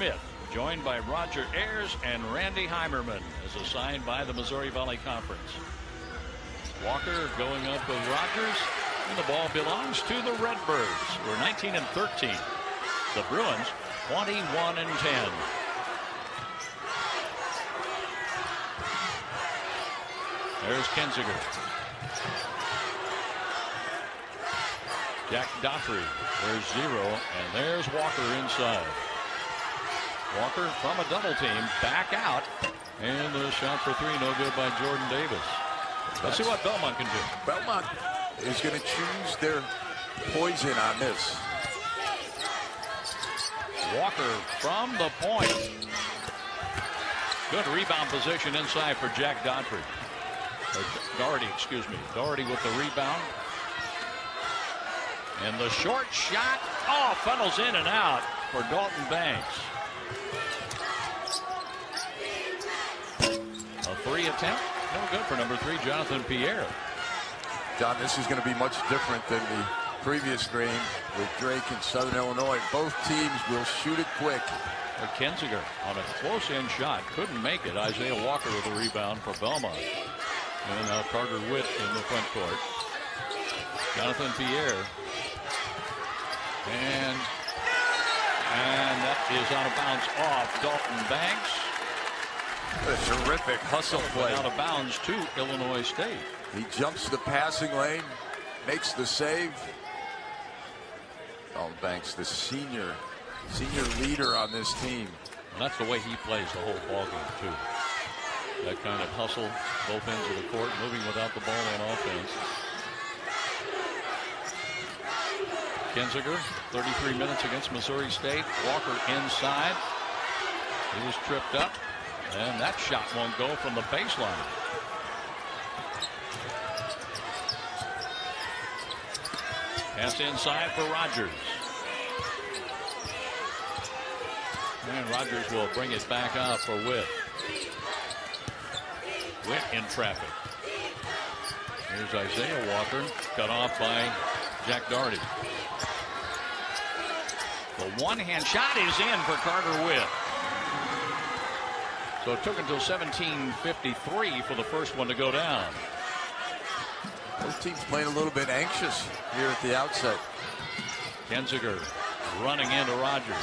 Smith, joined by Roger Ayers and Randy Heimerman, as assigned by the Missouri Valley Conference. Walker going up with Rogers, and the ball belongs to the Redbirds, who are 19-13. The Bruins 21-10. There's Kinziger. Jack Daughtry, there's 0, and there's Walker inside. Walker from a double team, back out, and the shot for 3, no good by Jordan Davis. Let's see what Belmont can do. Belmont is going to choose their poison on this. Walker from the point. Good rebound position inside for Jack Daughtry. Doherty, excuse me. Doherty with the rebound. And the short shot. Oh, funnels in and out for Dalton Banks. A 3 attempt. No good for number 3, Jonathan Pierre. John, this is going to be much different than the previous game with Drake and Southern Illinois. Both teams will shoot it quick. Kinziger on a close-in shot. Couldn't make it. Isaiah Walker with a rebound for Belmont. And now Carter Witt in the front court. Jonathan Pierre. And that is out of bounds off Dalton Banks. A terrific hustle play. Out of bounds to Illinois State. He jumps the passing lane, makes the save. Dalton Banks, the senior leader on this team. And that's the way he plays the whole ballgame, too. That kind of hustle, both ends of the court, moving without the ball on offense. Kinziger, 33 minutes against Missouri State. Walker inside. He was tripped up, and that shot won't go from the baseline. Pass inside for Rogers. And Rogers will bring it back out for Witt. Witt in traffic. Here's Isaiah Walker, cut off by Jack Daugherty. The one-hand shot is in for Carter Witt. So it took until 17:53 for the first one to go down. Both teams playing a little bit anxious here at the outset. Kinziger running into Rogers.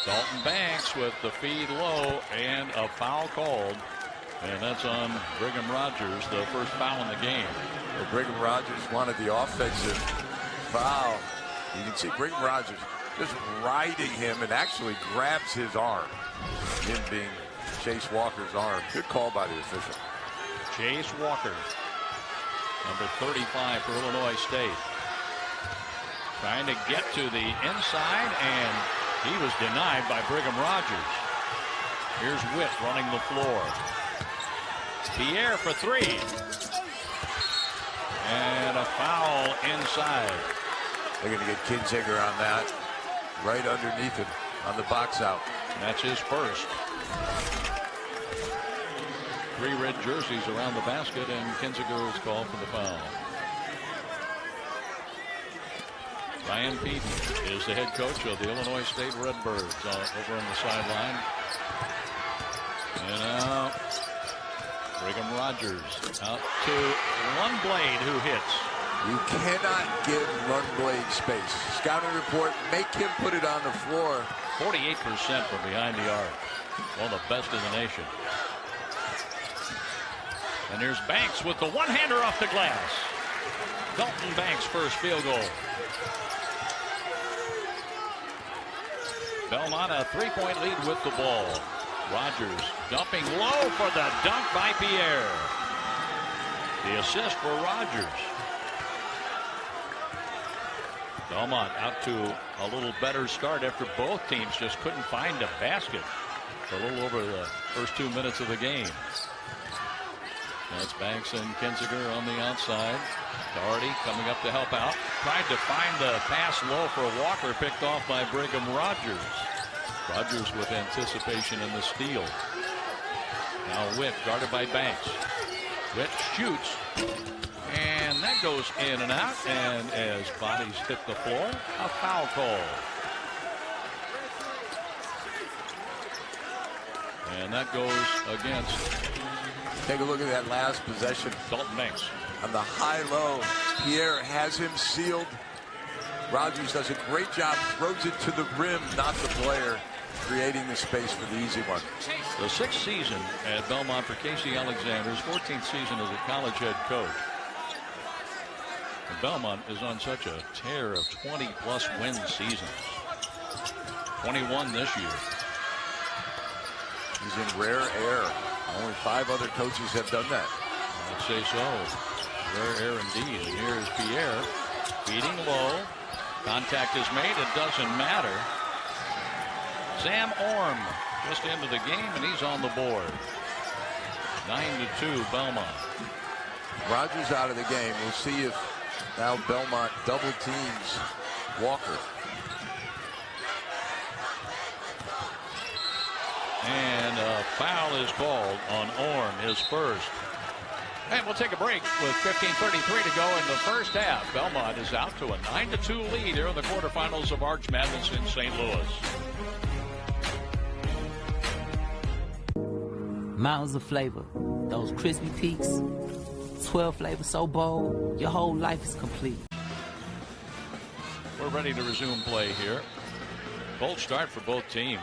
Dalton Banks with the feed low and a foul called. And that's on Brigham Rogers, the first foul in the game. Well, Brigham Rogers wanted the offensive foul. You can see Brigham Rogers just riding him and actually grabs his arm. Him being Chase Walker's arm. Good call by the official. Chase Walker, number 35 for Illinois State. Trying to get to the inside, and he was denied by Brigham Rogers. Here's Witt running the floor. Pierre for 3. And a foul inside. They're going to get Kinziger on that. Right underneath him on the box out. That's his first. 3 red jerseys around the basket, and Kinziger is called for the foul. Ryan Peden is the head coach of the Illinois State Redbirds over on the sideline. And now Brigham Rogers out to Lundblade, who hits. You cannot give Lundblade space. Scouting report, make him put it on the floor. 48% from behind the arc. One of the best in the nation. And there's Banks with the one-hander off the glass. Dalton Banks' first field goal. Belmont a 3-point lead with the ball. Rogers dumping low for the dunk by Pierre. The assist for Rogers. Belmont out to a little better start after both teams just couldn't find a basket for a little over the first 2 minutes of the game. That's Banks and Kinziger on the outside. Doherty coming up to help out. Tried to find the pass low for Walker, picked off by Brigham Rogers. Rogers with anticipation in the steal. Now Witt guarded by Banks. Witt shoots, and that goes in and out, and as bodies hit the floor, a foul call. And that goes against. Take a look at that last possession. Dalton Banks. On the high-low, Pierre has him sealed. Rogers does a great job, throws it to the rim, not the player, creating the space for the easy one. The 6th season at Belmont for Casey Alexander's 14th season as a college head coach. And Belmont is on such a tear of 20-plus win seasons. 21 this year. He's in rare air. Only 5 other coaches have done that. I'd say so. Rare air indeed. And here's Pierre feeding low. Contact is made. It doesn't matter. Sam Orm just into the game, and he's on the board. 9-2 Belmont. Rogers out of the game. We'll see if now Belmont double teams Walker. And a foul is called on Orm, his first. And we'll take a break with 15:33 to go in the first half. Belmont is out to a 9-2 lead here in the quarterfinals of Arch Madness in St. Louis. Mountains of flavor, those crispy peaks, 12 flavors so bold, your whole life is complete. We're ready to resume play here. Bold start for both teams.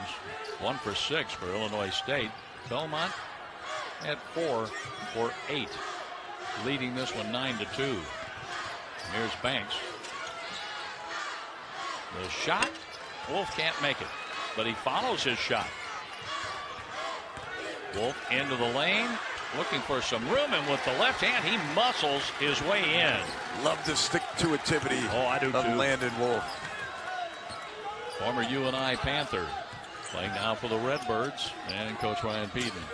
1 for 6 for Illinois State. Belmont at 4 for 8, leading this one 9-2. Here's Banks. The shot. Wolf can't make it, but he follows his shot. Wolf into the lane, looking for some room, and with the left hand, he muscles his way in. Love the stick-to-itivity of Landon Wolf. Former UNI Panther, playing now for the Redbirds, and Coach Ryan Peden.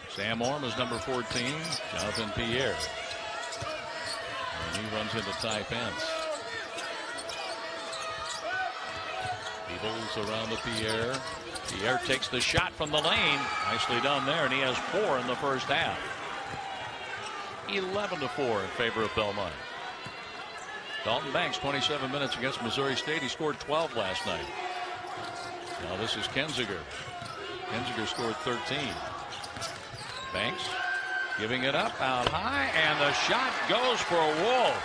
Sam Orm is number 14, Jonathan Pierre. And he runs into Ty Pence. Peebles around to Pierre. Pierre takes the shot from the lane. Nicely done there, and he has 4 in the first half. 11-4 in favor of Belmont. Dalton Banks, 27 minutes against Missouri State. He scored 12 last night. Now this is Kinziger. Kinziger scored 13. Banks giving it up out high, and the shot goes for Wolf.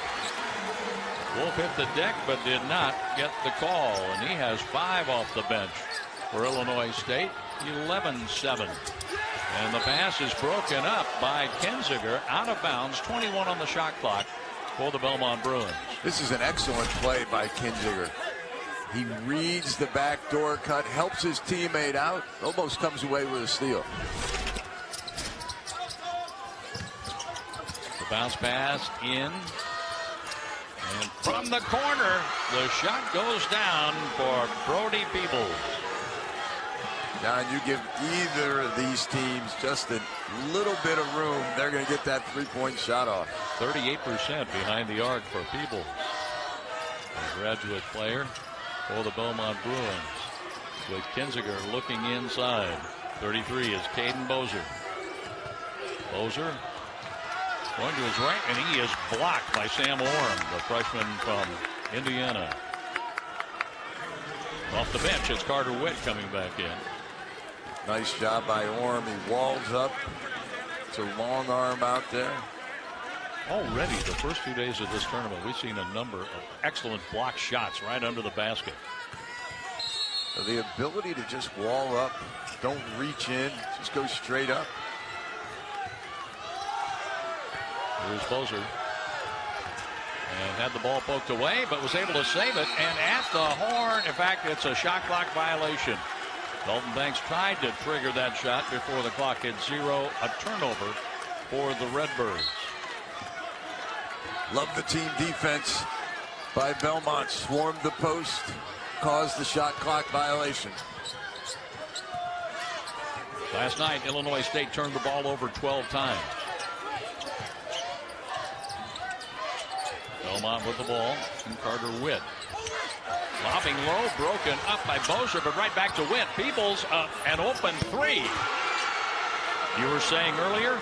Wolf hit the deck but did not get the call, and he has 5 off the bench for Illinois State. 11-7. And the pass is broken up by Kinziger, out of bounds. 21 on the shot clock for the Belmont Bruins. This is an excellent play by Kinziger. He reads the backdoor cut, helps his teammate out, almost comes away with a steal. The bounce pass in. And from the corner, the shot goes down for Brody Peebles. Now you give either of these teams just a little bit of room, they're going to get that three-point shot off. 38% behind the arc for Peebles. A graduate player for the Belmont Bruins, with Kinziger looking inside. 33 is Caden Bozer. Bozer going to his right, and he is blocked by Sam Orm, the freshman from Indiana. Off the bench, it's Carter Witt coming back in. Nice job by Orm. He walls up. It's a long arm out there. Already the first 2 days of this tournament, we've seen a number of excellent block shots right under the basket. The ability to just wall up, don't reach in, just go straight up. Here's Bozer. And had the ball poked away, but was able to save it. And at the horn, in fact, it's a shot clock violation. Dalton Banks tried to trigger that shot before the clock hit 0. A turnover for the Redbirds. Love the team defense by Belmont. Swarmed the post, caused the shot clock violation. Last night, Illinois State turned the ball over 12 times. Belmont with the ball, and Carter Witt. Lobbing low, broken up by Bozer, but right back to Witt. Peebles an open 3. You were saying earlier?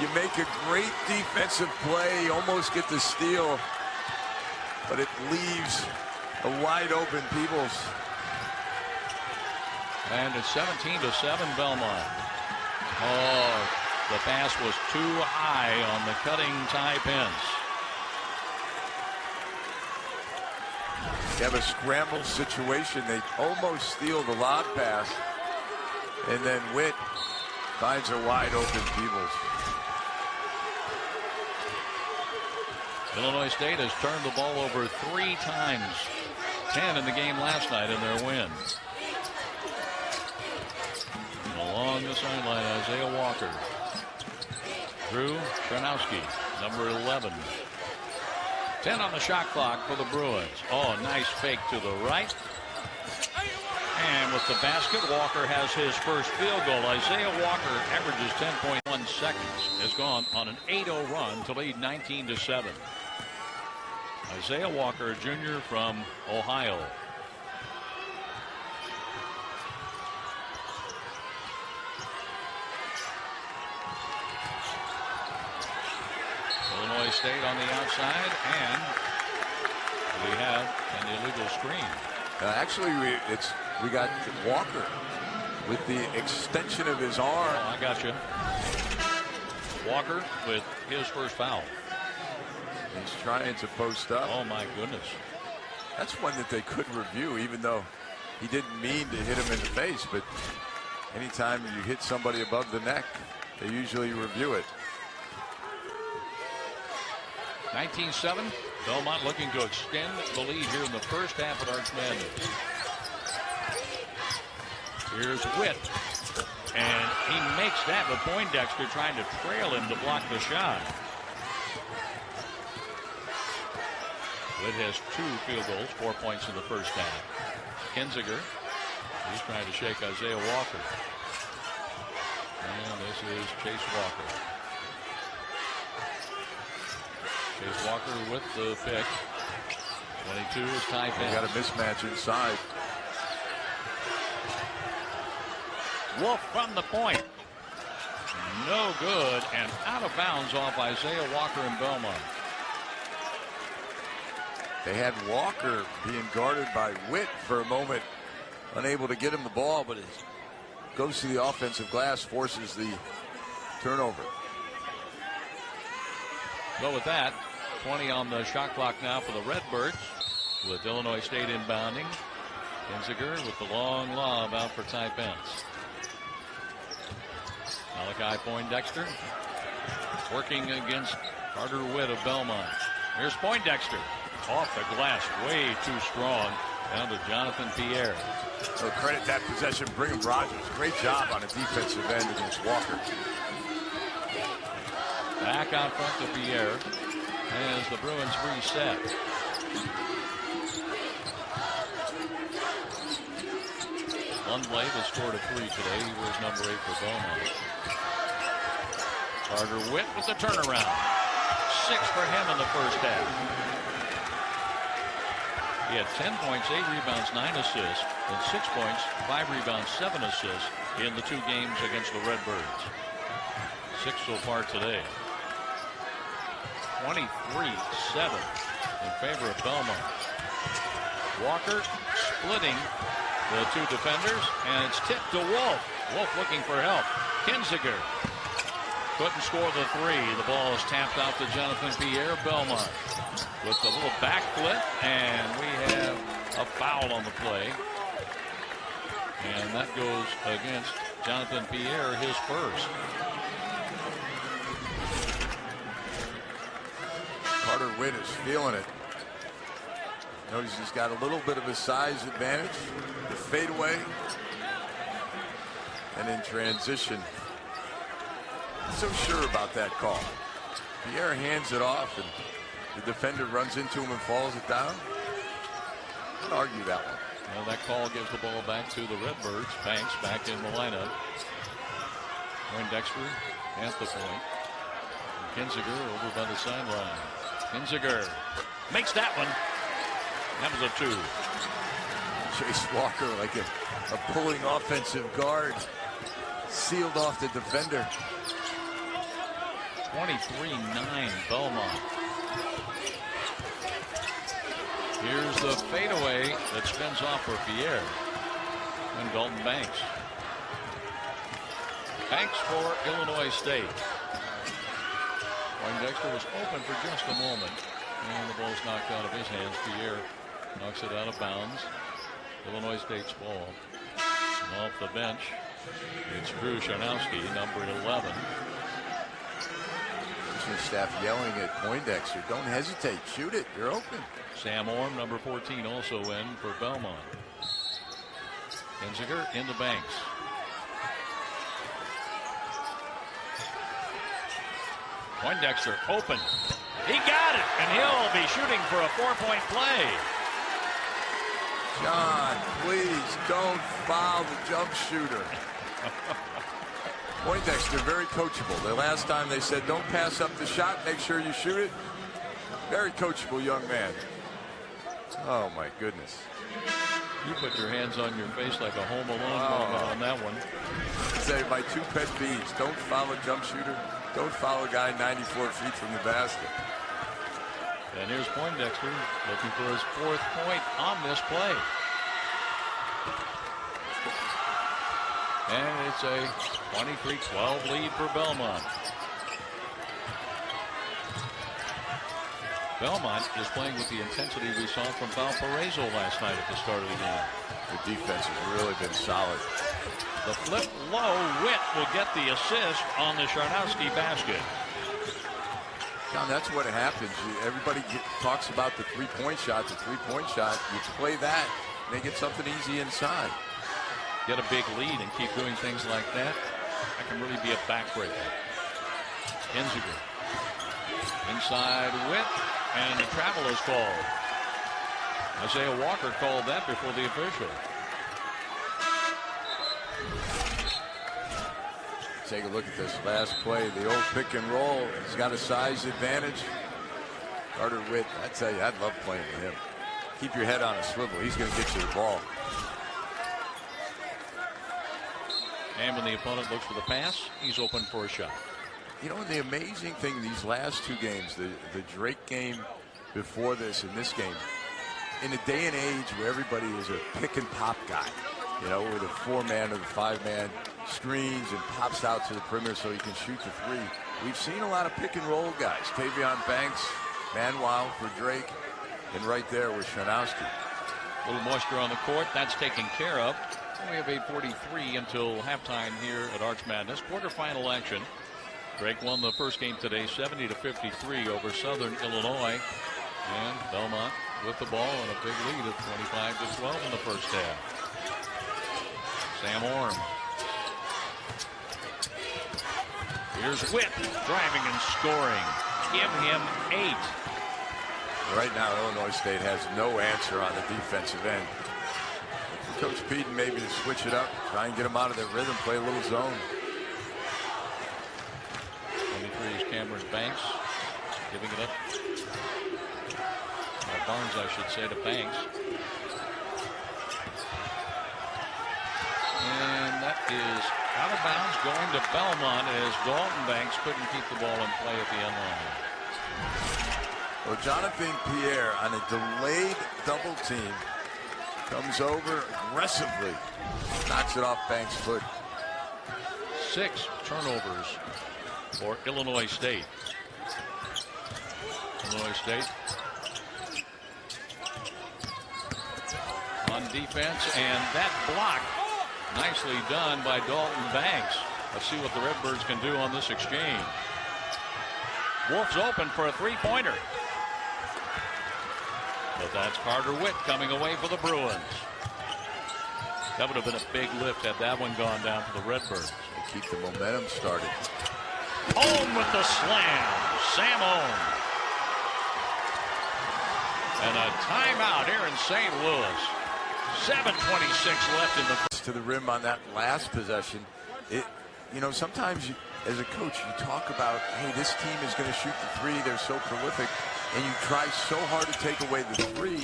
You make a great defensive play, almost get the steal, but it leaves a wide open Peebles. And it's 17-7 Belmont. Oh, the pass was too high on the cutting Ty Pence. You have a scramble situation. They almost steal the lob pass. And then Witt finds a wide open Peebles. Illinois State has turned the ball over 3 times. 10 in the game last night in their win. And along the sideline, Isaiah Walker. Drew Chernowski, number 11. 10 on the shot clock for the Bruins. Oh, nice fake to the right. And with the basket, Walker has his first field goal. Isaiah Walker averages 10.1 seconds. Has gone on an 8-0 run to lead 19-7. Isaiah Walker, a junior from Ohio. Illinois State on the outside, and we have an illegal screen. Actually, we got Walker with the extension of his arm. Oh, I got you. Walker with his first foul. He's trying to post up. Oh my goodness. That's one that they could review, even though he didn't mean to hit him in the face. But anytime you hit somebody above the neck, they usually review it. 19-7. Belmont looking to extend the lead here in the first half at Arch Madness. Here's Witt. And he makes that with Poindexter trying to trail him to block the shot. Witt has 2 field goals, 4 points in the first half. Kinziger, he's trying to shake Isaiah Walker. And this is Chase Walker. Chase Walker with the pick. 22 is Ty Pence. Got a mismatch inside. Wolf from the point. No good, and out of bounds off Isaiah Walker and Belmont. They had Walker being guarded by Witt for a moment, unable to get him the ball, but it goes to the offensive glass, forces the turnover. So with that, 20 on the shot clock now for the Redbirds, with Illinois State inbounding. Kinziger with the long lob out for Ty Pence. Malachi Poindexter working against Carter Witt of Belmont. Here's Poindexter. Off the glass, way too strong. Down to Jonathan Pierre. So credit that possession, Brigham Rogers. Great job on a defensive end against Walker. Back out front to Pierre as the Bruins reset. Lundblade has scored a 3 today. He was number 8 for Belmont. Carter Witt with the turnaround. 6 for him in the first half. He had 10 points, 8 rebounds, 9 assists, and 6 points, 5 rebounds, 7 assists in the 2 games against the Redbirds. 6 so far today. 23-7 in favor of Belmont. Walker splitting the 2 defenders, and it's tipped to Wolf. Wolf looking for help. Kinziger couldn't score the 3. The ball is tapped out to Jonathan Pierre. Belmont with a little back flip, and we have a foul on the play. And that goes against Jonathan Pierre, his first. Carter Witt is feeling it. Notice he's got a little bit of a size advantage. The fadeaway. And in transition. Not so sure about that call. Pierre hands it off, and the defender runs into him and falls it down. I'd argue that one. Well, that call gives the ball back to the Redbirds. Banks back in the lineup. Poindexter at the point. And Kinziger over by the sideline. Kinziger makes that one. That was a 2. Chase Walker like a pulling offensive guard. sealed off the defender. 23-9 Belmont. Here's the fadeaway that spins off for Pierre and Dalton Banks. Banks for Illinois State. Poindexter was open for just a moment, and the ball's knocked out of his hands. Pierre knocks it out of bounds. Illinois State's ball. And off the bench, it's Drew Charnowski, number 11. Staff yelling at Poindexter, don't hesitate, shoot it, you're open. Sam Orm, number 14, also in for Belmont. Kinziger into Banks. Poindexter open. He got it, and he'll be shooting for a 4-point play. John, please don't foul the jump shooter. Poindexter very coachable. The last time they said don't pass up the shot, make sure you shoot it. Very coachable young man. Oh my goodness. You put your hands on your face like a Home Alone moment on that one. Say my two pet peeves: don't foul a jump shooter, don't foul a guy 94 feet from the basket. And here's Poindexter looking for his 4th point on this play. And it's a 23-12 lead for Belmont. Belmont is playing with the intensity we saw from Valparaiso last night at the start of the game. The defense has really been solid. The flip low, Witt will get the assist on the Charnowski basket. John, that's what happens. Everybody talks about the three-point shot. The three-point shot, you play that, they get something easy inside. Get a big lead and keep doing things like that. That can really be a backbreaker. Kinziger. Inside Witt, and the travel is called. Isaiah Walker called that before the official. Take a look at this last play. The old pick and roll. He's got a size advantage. Carter Witt, I tell you, I'd love playing with him. Keep your head on a swivel. He's going to get you the ball. And when the opponent looks for the pass, he's open for a shot. You know, the amazing thing, these last two games, the Drake game before this and this game, in a day and age where everybody is a pick and pop guy, you know, with a 4-man or the 5-man screens and pops out to the perimeter so he can shoot the 3. We've seen a lot of pick and roll guys. Tavion Banks, Manuel for Drake, and right there was Charnowski. A little moisture on the court. That's taken care of. We have 8:43 until halftime here at Arch Madness. Quarterfinal action. Drake won the first game today 70-53 over Southern Illinois. And Belmont with the ball and a big lead of 25-12 in the first half. Sam Orm. Here's Witt driving and scoring. Give him 8. Right now, Illinois State has no answer on the defensive end. Coach Peden maybe to switch it up, try and get them out of their rhythm, play a little zone. 23 is Cameron Banks, giving it up. Barnes, I should say, to Banks. And that is out of bounds, going to Belmont as Dalton Banks couldn't keep the ball in play at the end line. Well, Jonathan Pierre on a delayed double team comes over aggressively, knocks it off Banks' foot. 6 turnovers for Illinois State. Illinois State on defense, and that block nicely done by Dalton Banks. Let's see what the Redbirds can do on this exchange. Wolf's open for a 3-pointer. But that's Carter Witt coming away for the Bruins. That would have been a big lift had that one gone down for the Redbirds. They keep the momentum started. Ohm with the slam. Sam Ohm. And a timeout here in St. Louis. 7:26 left in the to the rim on that last possession. You know, sometimes as a coach you talk about, hey, this team is going to shoot the 3, they're so prolific, and you try so hard to take away the 3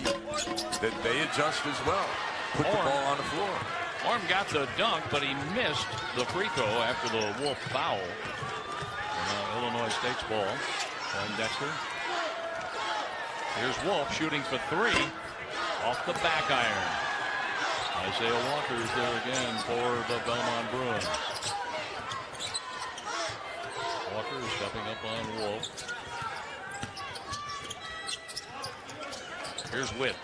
that they adjust as well, put the ball on the floor. Orm got the dunk, but he missed the free throw after the Wolf foul. Now Illinois State's ball. Dexter. Here's Wolf shooting for three off the back iron. Isaiah Walker's there again for the Belmont Bruins. Walker stepping up on Wolf. Here's Witt.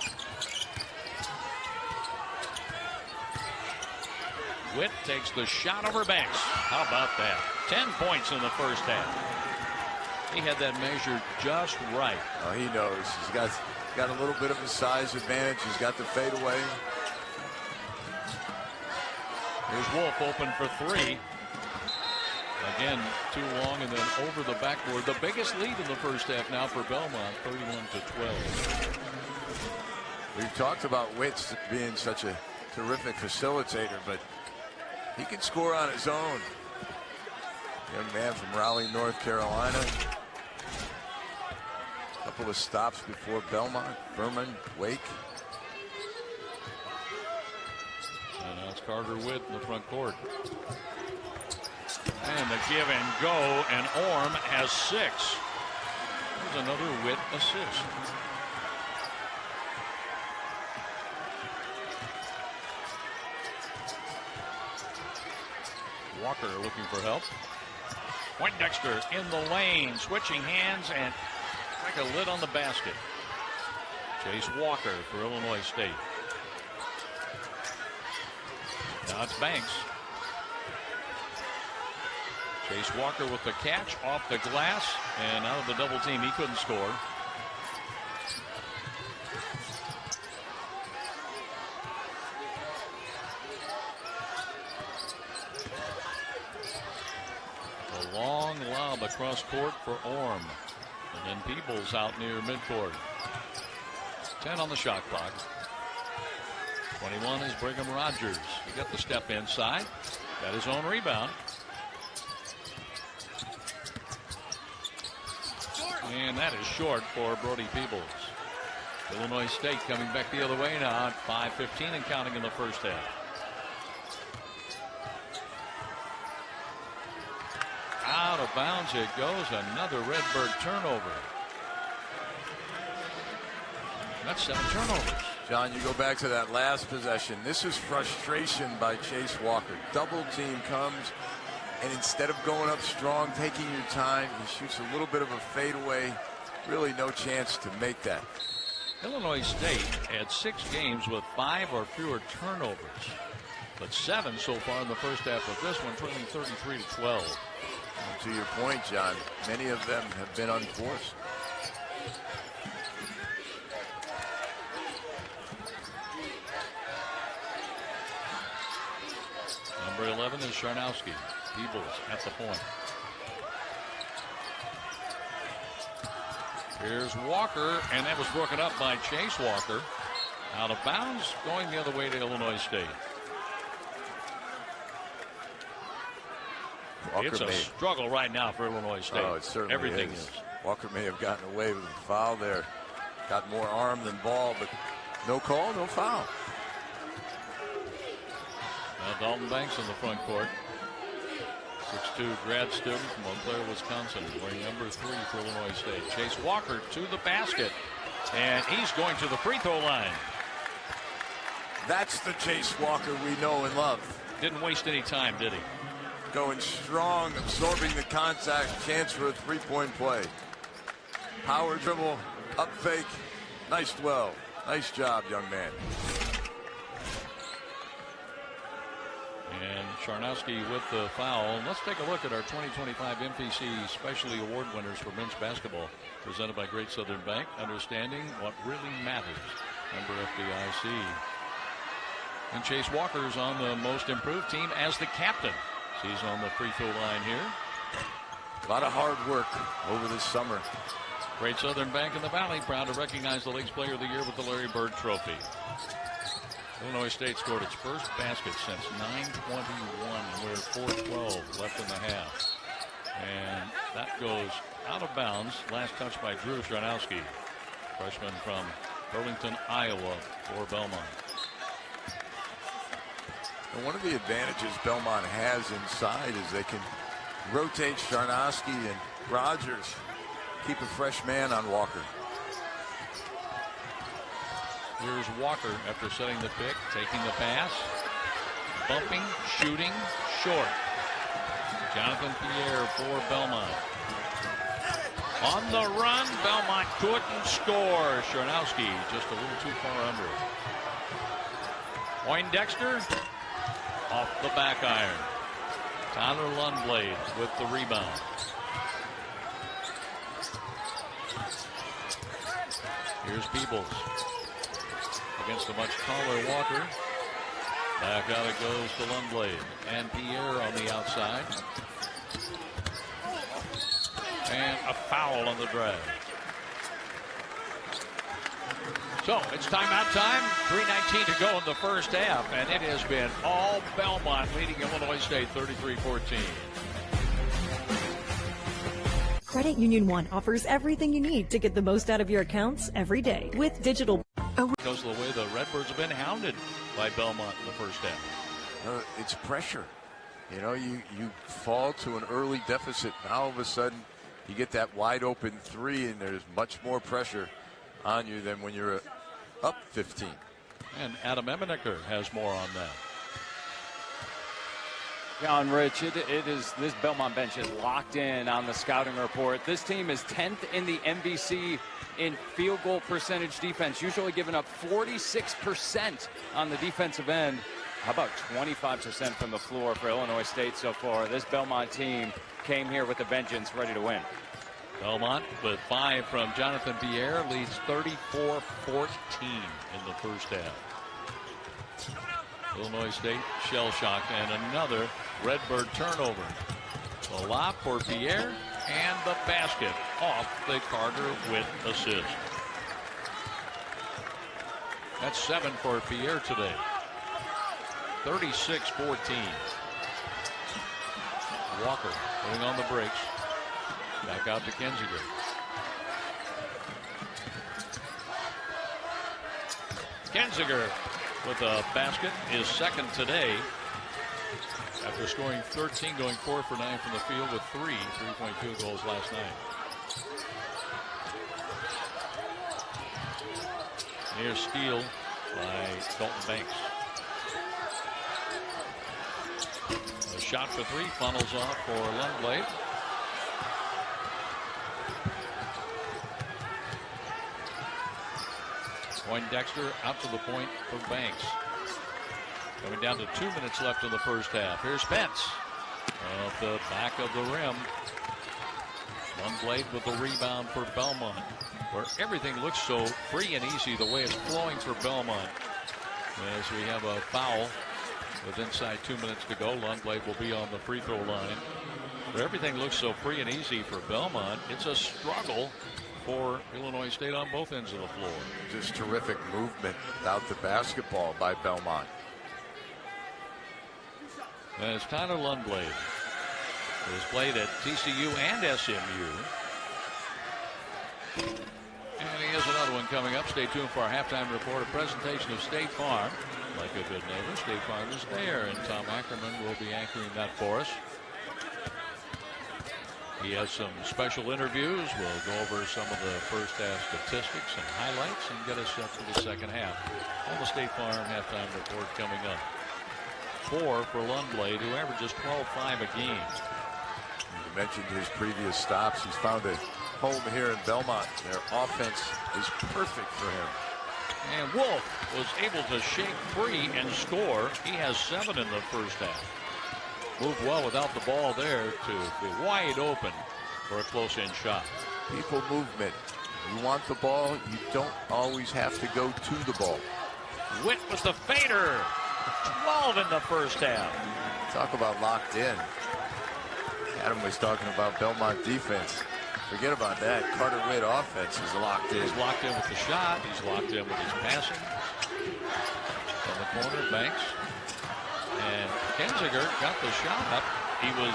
Witt takes the shot over Banks. How about that? 10 points in the first half. He had that measured just right. Oh, he knows. He's got a little bit of a size advantage. He's got the fadeaway. Here's Wolf open for three. Again, too long and then over the backboard. The biggest lead in the first half now for Belmont, 31-12. We've talked about Witt being such a terrific facilitator, but he can score on his own. Young man from Raleigh, North Carolina. A couple of stops before Belmont, Furman, Wake. And now it's Carter Witt in the front court. And the give and go, and Orm has 6. There's another Witt assist. Walker looking for help. Poindexter in the lane, switching hands and like a lid on the basket. Chase Walker for Illinois State. Now it's Banks. Chase Walker with the catch off the glass, and out of the double team, he couldn't score. A long lob across court for Orm, and then Peebles out near midcourt. 10 on the shot clock. 21 is Brigham Rogers. He got the step inside, got his own rebound. And that is short for Brody Peebles. Illinois State coming back the other way now at 5:15 and counting in the first half. Out of bounds it goes. Another Redbird turnover. That's 7 turnovers. John, you go back to that last possession. This is frustration by Chase Walker. Double team comes, and instead of going up strong, taking your time, he shoots a little bit of a fadeaway. Really no chance to make that. Illinois State had 6 games with 5 or fewer turnovers, but 7 so far in the first half of this one, trailing 33-12. And to your point, John, many of them have been unforced. Number 11 is Charnowski. Peebles at the point. Here's Walker, and that was broken up by Chase Walker. Out of bounds, going the other way to Illinois State. Walker it's a struggle right now for Illinois State. Oh, it certainly Everything is. is. Walker may have gotten away with a foul there. Got more arm than ball, but no call, no foul. Now Dalton Banks in the front court. 6'2" grad student from Montclair, Wisconsin, wearing number 3 for Illinois State. Chase Walker to the basket, and he's going to the free throw line. That's the Chase Walker we know and love. Didn't waste any time, did he? Going strong, absorbing the contact, chance for a three-point play. Power dribble, up fake, nice dwell. Nice job, young man. And Charnowski with the foul. Let's take a look at our 2025 MVC Specialty Award winners for men's basketball, presented by Great Southern Bank. Understanding what really matters. Member FDIC. And Chase Walker's on the most improved team as the captain. He's on the free throw line here. A lot of hard work over this summer. Great Southern Bank in the Valley, proud to recognize the Lakes Player of the Year with the Larry Bird Trophy. Illinois State scored its first basket since 9:21. We're 4:12 left in the half. And that goes out of bounds. Last touch by Drew Charnowski, freshman from Burlington, Iowa, for Belmont. And one of the advantages Belmont has inside is they can rotate Charnowski and Rogers, keep a fresh man on Walker. Here's Walker after setting the pick, taking the pass, bumping, shooting, short. Jonathan Pierre for Belmont. On the run, Belmont couldn't score. Charnowski just a little too far under. Poindexter off the back iron. Tyler Lundblade with the rebound. Here's Peebles against a much taller Walker. Back out it goes to Lundblade. And Pierre on the outside. And a foul on the drive. So it's timeout time. 3:19 to go in the first half. And it has been all Belmont leading Illinois State 33-14. Credit Union One offers everything you need to get the most out of your accounts every day with digital. Because of the way the Redbirds have been hounded by Belmont in the first half. It's pressure. You know, you fall to an early deficit, and all of a sudden you get that wide open three, and there's much more pressure on you than when you're up 15. And Adam Emenecker has more on that. Yeah, and Rich, it is, this Belmont bench is locked in on the scouting report. This team is 10th in the MVC in field goal percentage defense, usually giving up 46% on the defensive end. How about 25% from the floor for Illinois State so far? This Belmont team came here with a vengeance, ready to win. Belmont with 5 from Jonathan Pierre leads 34-14 in the first half. Illinois State shell-shocked, and another Redbird turnover. The lob for Pierre and the basket off the Carter Witt assist. That's 7 for Pierre today. 36-14. Walker going on the brakes. Back out to Kinziger. Kinziger with a basket, is second today after scoring 13, going 4 for 9 from the field with 3.2 goals last night. Near steal by Dalton Banks. A shot for 3 funnels off for Lundblade. Poindexter out to the point for Banks. Coming down to 2 minutes left in the first half. Here's Spence off the back of the rim. Lundblade with the rebound for Belmont, where everything looks so free and easy the way it's flowing for Belmont. As we have a foul with inside 2 minutes to go, Lundblade will be on the free throw line. But everything looks so free and easy for Belmont. It's a struggle for Illinois State on both ends of the floor. Just terrific movement without the basketball by Belmont. And it's Tyler Lundblade, who has played at TCU and SMU. And he has another one coming up. Stay tuned for our halftime report, a presentation of State Farm. Like a good neighbor, State Farm is there, and Tom Ackerman will be anchoring that for us. He has some special interviews. We'll go over some of the first half statistics and highlights and get us set for the second half. On the State Farm halftime report coming up. 4 for Lundblade, who averages 12.5 a game. You mentioned his previous stops. He's found a home here in Belmont. Their offense is perfect for him. And Wolf was able to shake free and score. He has 7 in the first half. Moved well without the ball there to be wide open for a close-in shot. People movement. You want the ball, you don't always have to go to the ball. Witt with the fader. 12 in the first half. Talk about locked in. Adam was talking about Belmont defense. Forget about that. Carter Witt offense is locked in. He's locked in with the shot. He's locked in with his passing. On the corner, Banks. And Kinziger got the shot up. He was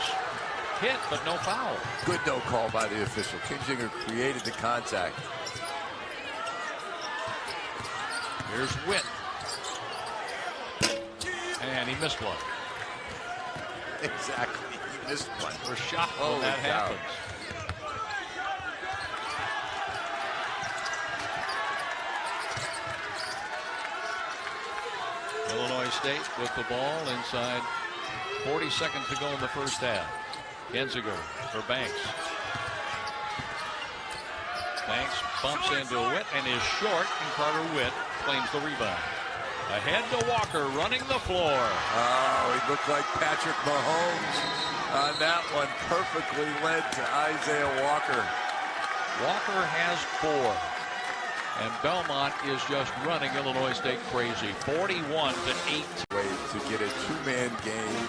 hit, but no foul. Good no call by the official. Kinziger created the contact. Here's Witt. And he missed one. Exactly. He missed one. We're shocked when that happens. Illinois State with the ball inside 40 seconds to go in the first half. Kinziger for Banks. Banks bumps into Witt and is short, and Carter Witt claims the rebound. Ahead to Walker running the floor. Oh, he looked like Patrick Mahomes on that one. Perfectly led to Isaiah Walker. Walker has 4. And Belmont is just running Illinois State crazy. 41-8. Way to get a two-man game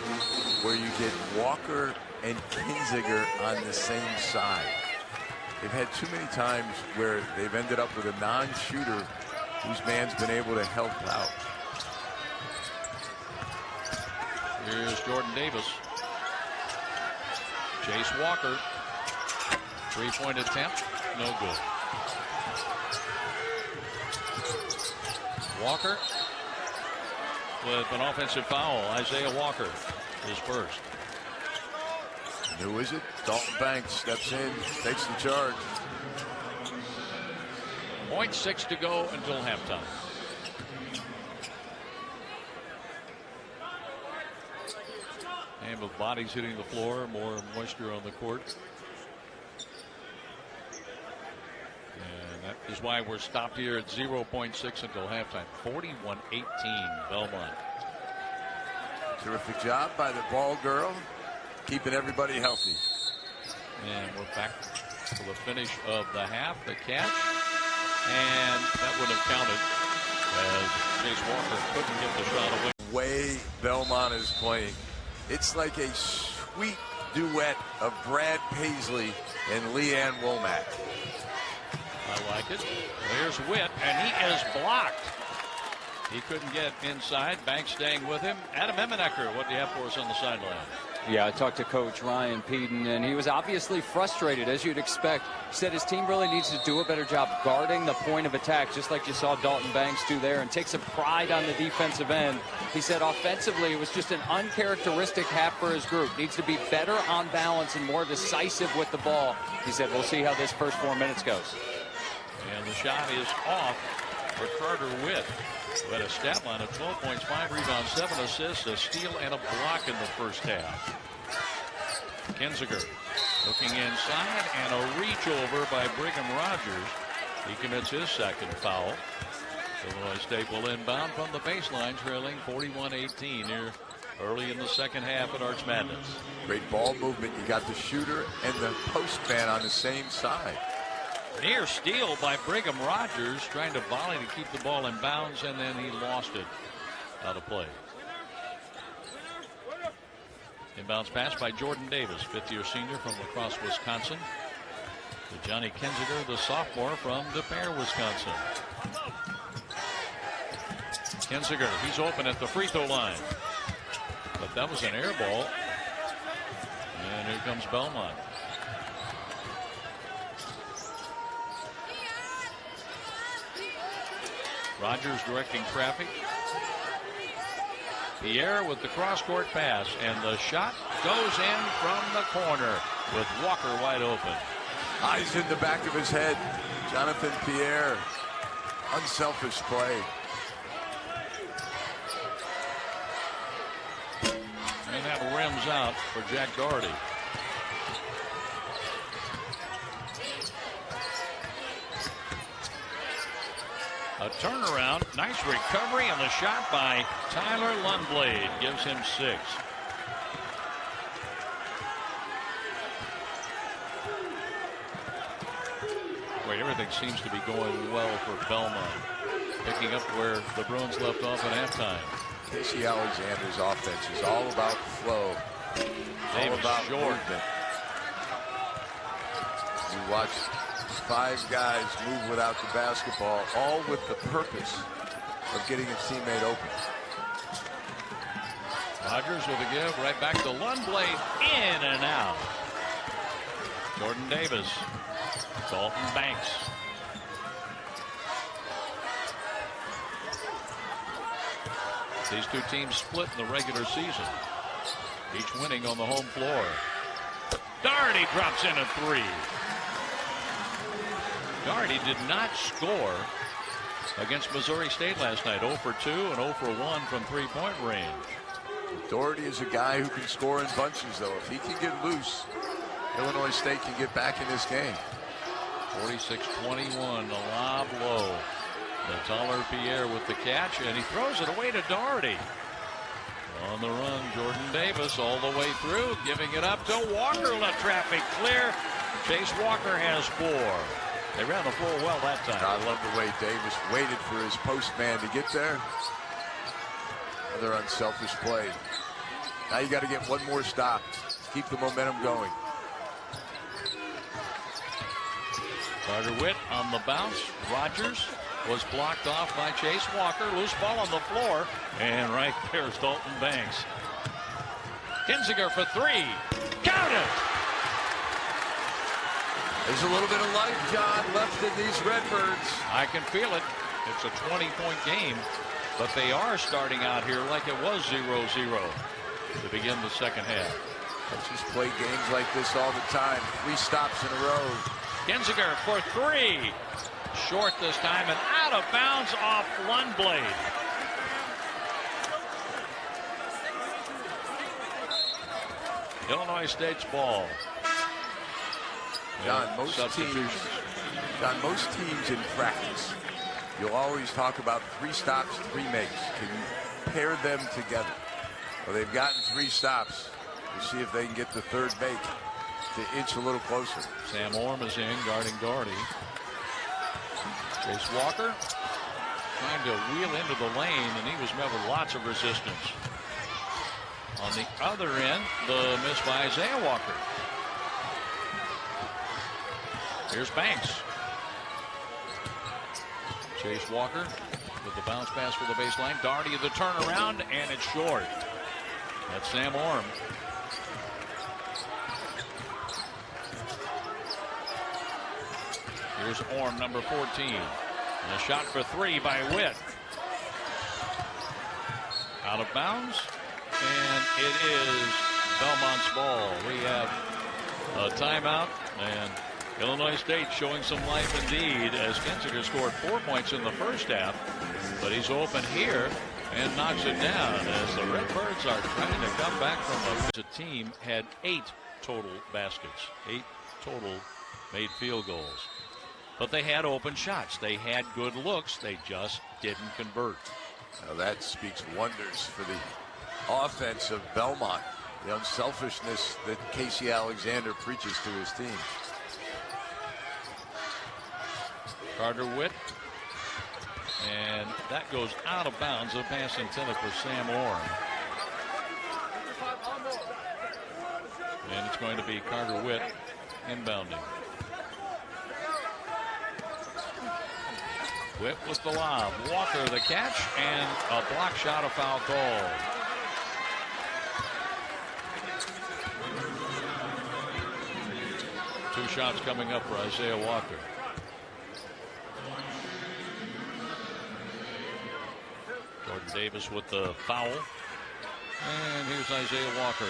where you get Walker and Kinziger on the same side. They've had too many times where they've ended up with a non-shooter whose man's been able to help out. Here's Jordan Davis. Chase Walker. 3-point attempt. No good. Walker with an offensive foul. Isaiah Walker is first. And who is it? Dalton Banks steps in, takes the charge. 0.6 to go until halftime. And with bodies hitting the floor, more moisture on the court. And that is why we're stopped here at 0.6 until halftime. 41-18 Belmont. Terrific job by the ball girl, keeping everybody healthy. And we're back to the finish of the half. The catch. And that would have counted as Chase Walker couldn't get the shot away. Way Belmont is playing. It's like a sweet duet of Brad Paisley and Leanne Womack. I like it. There's Witt, and he is blocked. He couldn't get inside. Banks staying with him. Adam Emmenecker, what do you have for us on the sideline? Yeah, I talked to Coach Ryan Peden, and he was obviously frustrated, as you'd expect. He said his team really needs to do a better job guarding the point of attack, just like you saw Dalton Banks do there, and take some pride on the defensive end. He said offensively, it was just an uncharacteristic half for his group. Needs to be better on balance and more decisive with the ball. He said, we'll see how this first 4 minutes goes. And the shot is off for Carter Witt, who had a stat line of 12 points, 5 rebounds, 7 assists, a steal, and a block in the first half. Kinziger looking inside, and a reach over by Brigham Rogers. He commits his second foul. Illinois State will inbound from the baseline, trailing 41-18 here early in the second half at Arch Madness. Great ball movement. You got the shooter and the postman on the same side. Near steal by Brigham Rogers, trying to volley to keep the ball in bounds, and then he lost it out of play. Inbounds pass by Jordan Davis, fifth-year senior from La Crosse, Wisconsin, to Johnny Kinziger, the sophomore from De Pere, Wisconsin. Kinziger, he's open at the free throw line, but that was an air ball, and here comes Belmont. Rogers directing traffic. Pierre with the cross-court pass, and the shot goes in from the corner with Walker wide open. Eyes in the back of his head. Jonathan Pierre. Unselfish play. And that rims out for Jack Doherty. A turnaround, nice recovery, and the shot by Tyler Lundblade gives him 6. Wait, everything seems to be going well for Belmont, picking up where the Bruins left off at halftime. Casey Alexander's offense is all about flow, all about movement. You watch 5 guys move without the basketball, all with the purpose of getting his teammate open. Rogers with a give, right back to Lundblade, in and out. Jordan Davis, Dalton Banks. These two teams split in the regular season, each winning on the home floor. Doherty drops in a three. Doherty did not score against Missouri State last night. 0 for 2 and 0 for 1 from three-point range. Doherty is a guy who can score in bunches, though. If he can get loose, Illinois State can get back in this game. 46-21, the lob low. The taller Pierre with the catch, and he throws it away to Doherty. On the run, Jordan Davis all the way through, giving it up to Walker. Let traffic clear. Chase Walker has 4. They ran the floor well that time. I love the way Davis waited for his post man to get there. Another unselfish play. Now you got to get one more stop. Keep the momentum going. Carter Witt on the bounce. Rogers was blocked off by Chase Walker. Loose ball on the floor. And right there's Dalton Banks. Kinziger for 3. Count it! There's a little bit of life, John, left in these Redbirds. I can feel it. It's a 20-point game, but they are starting out here like it was 0-0 to begin the second half. Coaches play games like this all the time. 3 stops in a row. Kinziger for 3. Short this time and out of bounds off Lundblade. Illinois State's ball. John, most teams in practice, you'll always talk about 3 stops, 3 makes. Can you pair them together? Well, they've gotten 3 stops. We'll see if they can get the 3rd make to inch a little closer. Sam Orm is in, guarding Doherty. Chase Walker trying to wheel into the lane, and he was met with lots of resistance. On the other end, the miss by Isaiah Walker. Here's Banks. Chase Walker with the bounce pass for the baseline. Doherty the turnaround, and it's short. That's Sam Orm. Here's Orm, number 14. And a shot for 3 by Witt. Out of bounds. And it is Belmont's ball. We have a timeout, and Illinois State showing some life indeed, as Kinziger scored 4 points in the first half, but he's open here and knocks it down as the Redbirds are trying to come back from the team had 8 total baskets, 8 total made field goals, but they had open shots. They had good looks. They just didn't convert. Now that speaks wonders for the offense of Belmont, the unselfishness that Casey Alexander preaches to his team. Carter Witt, and that goes out of bounds. A pass intended for Sam Orm, and it's going to be Carter Witt inbounding. Witt with the lob. Walker the catch, and a block shot, a foul call. Two shots coming up for Isaiah Walker. Jordan Davis with the foul. And here's Isaiah Walker.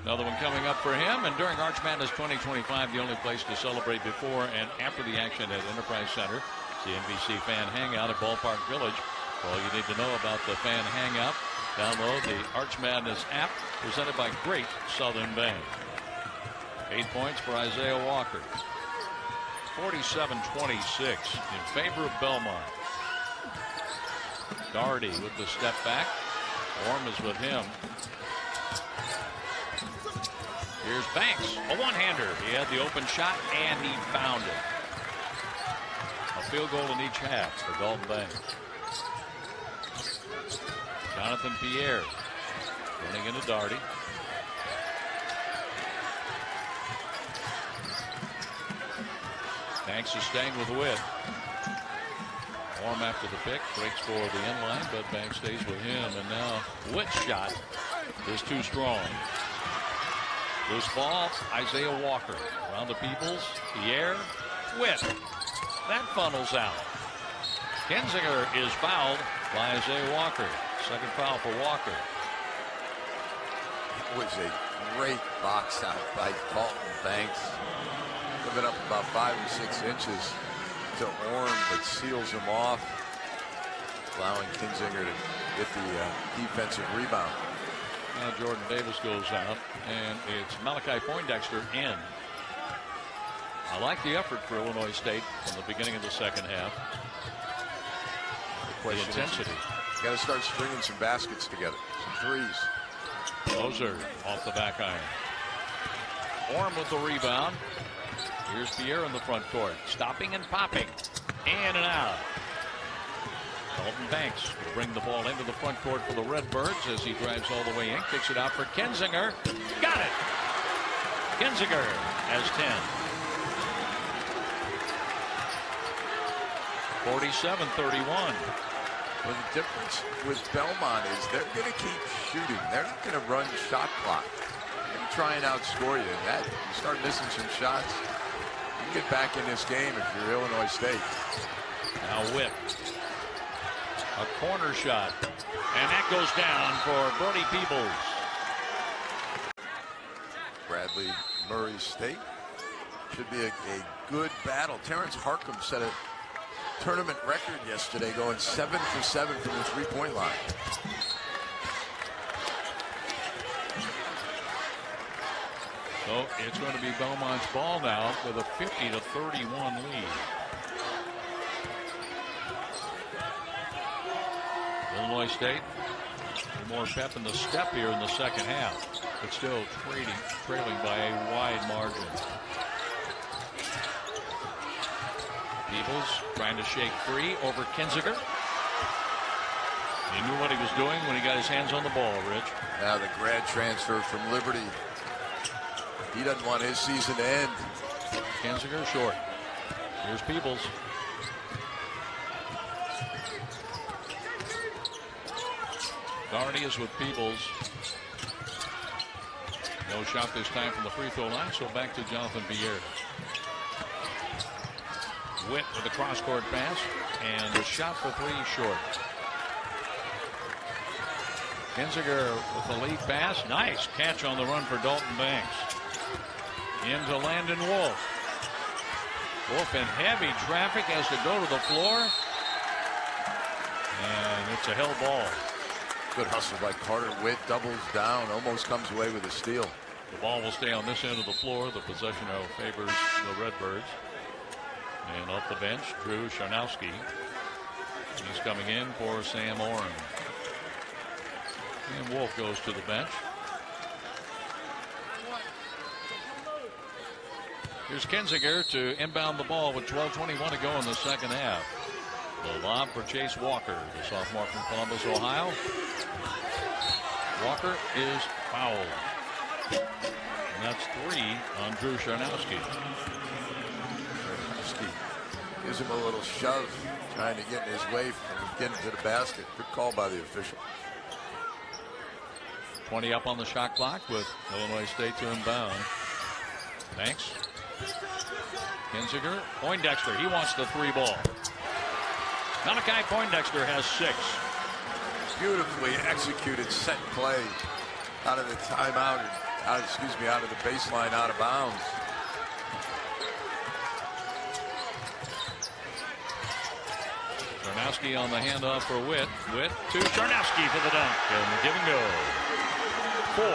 Another one coming up for him. And during Arch Madness 2025, the only place to celebrate before and after the action at Enterprise Center, the MVC Fan Hangout at Ballpark Village. All you need to know about the Fan Hangout, download the Arch Madness app presented by Great Southern Bank. 8 points for Isaiah Walker. 47-26 in favor of Belmont. Doherty with the step back. Orm is with him. Here's Banks, a one-hander. He had the open shot, and he found it. A field goal in each half for Dalton Banks. Jonathan Pierre running into Doherty. Banks is staying with Witt. Orm after the pick, breaks for the end line, but Banks stays with him. And now Witt's shot is too strong. Loose ball, Isaiah Walker. Around the Peoples, Pierre, Witt. That funnels out. Kinzinger is fouled by Isaiah Walker. Second foul for Walker. It was a great box out by Dalton Banks. Giving up about 5 or 6 inches to Orm, but seals him off, allowing Kinzinger to get the defensive rebound. Now Jordan Davis goes out, and it's Malachi Poindexter in. I like the effort for Illinois State from the beginning of the second half. The intensity. Got to start stringing some baskets together, some threes. Moser off the back iron. Orm with the rebound. Here's Pierre in the front court, stopping and popping, in and out. Dalton Banks will bring the ball into the front court for the Redbirds as he drives all the way in, kicks it out for Kinzinger. Got it! Kinzinger has 10. 47-31. Well, the difference with Belmont is they're going to keep shooting. They're not going to run shot clock. They're going to try and outscore you. And that, you start missing some shots, you get back in this game if you're Illinois State. Now Whip. A corner shot. And that goes down for Brody Peebles. Bradley Murray State should be a good battle. Terrence Harcum set a tournament record yesterday, going 7 for 7 from the three-point line. So it's going to be Belmont's ball now with a 50-31 lead. Illinois State more pep in the step here in the second half, but still trailing by a wide margin. Peebles trying to shake free over Kinzinger. He knew what he was doing when he got his hands on the ball, Rich. Now the grad transfer from Liberty. He doesn't want his season to end. Kinzinger short. Here's Peebles. Doherty is with Peebles. No shot this time from the free throw line, so back to Jonathan Pierre. Witt with a cross-court pass, and the shot for three short. Kinzinger with the lead pass. Nice catch on the run for Dalton Banks. Into Landon Wolf. Wolf in heavy traffic, has to go to the floor. And it's a held ball. Good hustle by Carter Witt. Doubles down, almost comes away with a steal. The ball will stay on this end of the floor. The possession now favors the Redbirds. And off the bench, Drew Charnowski. He's coming in for Sam Orn. And Wolf goes to the bench. Here's Kinzinger to inbound the ball with 12:21 to go in the second half. The lob for Chase Walker, the sophomore from Columbus, Ohio. Walker is fouled. And that's 3 on Drew Charnowski. Gives him a little shove, trying to get in his way from getting to the basket. Good call by the official. 20 up on the shot clock with Illinois State to inbound. Banks. Kinzinger. Poindexter. He wants the 3 ball. Malachi Poindexter has 6. Beautifully executed set play out of the timeout, out of the baseline, out of bounds. Charnowski on the handoff for Witt. Witt to Charnowski for the dunk. And the give and go. 4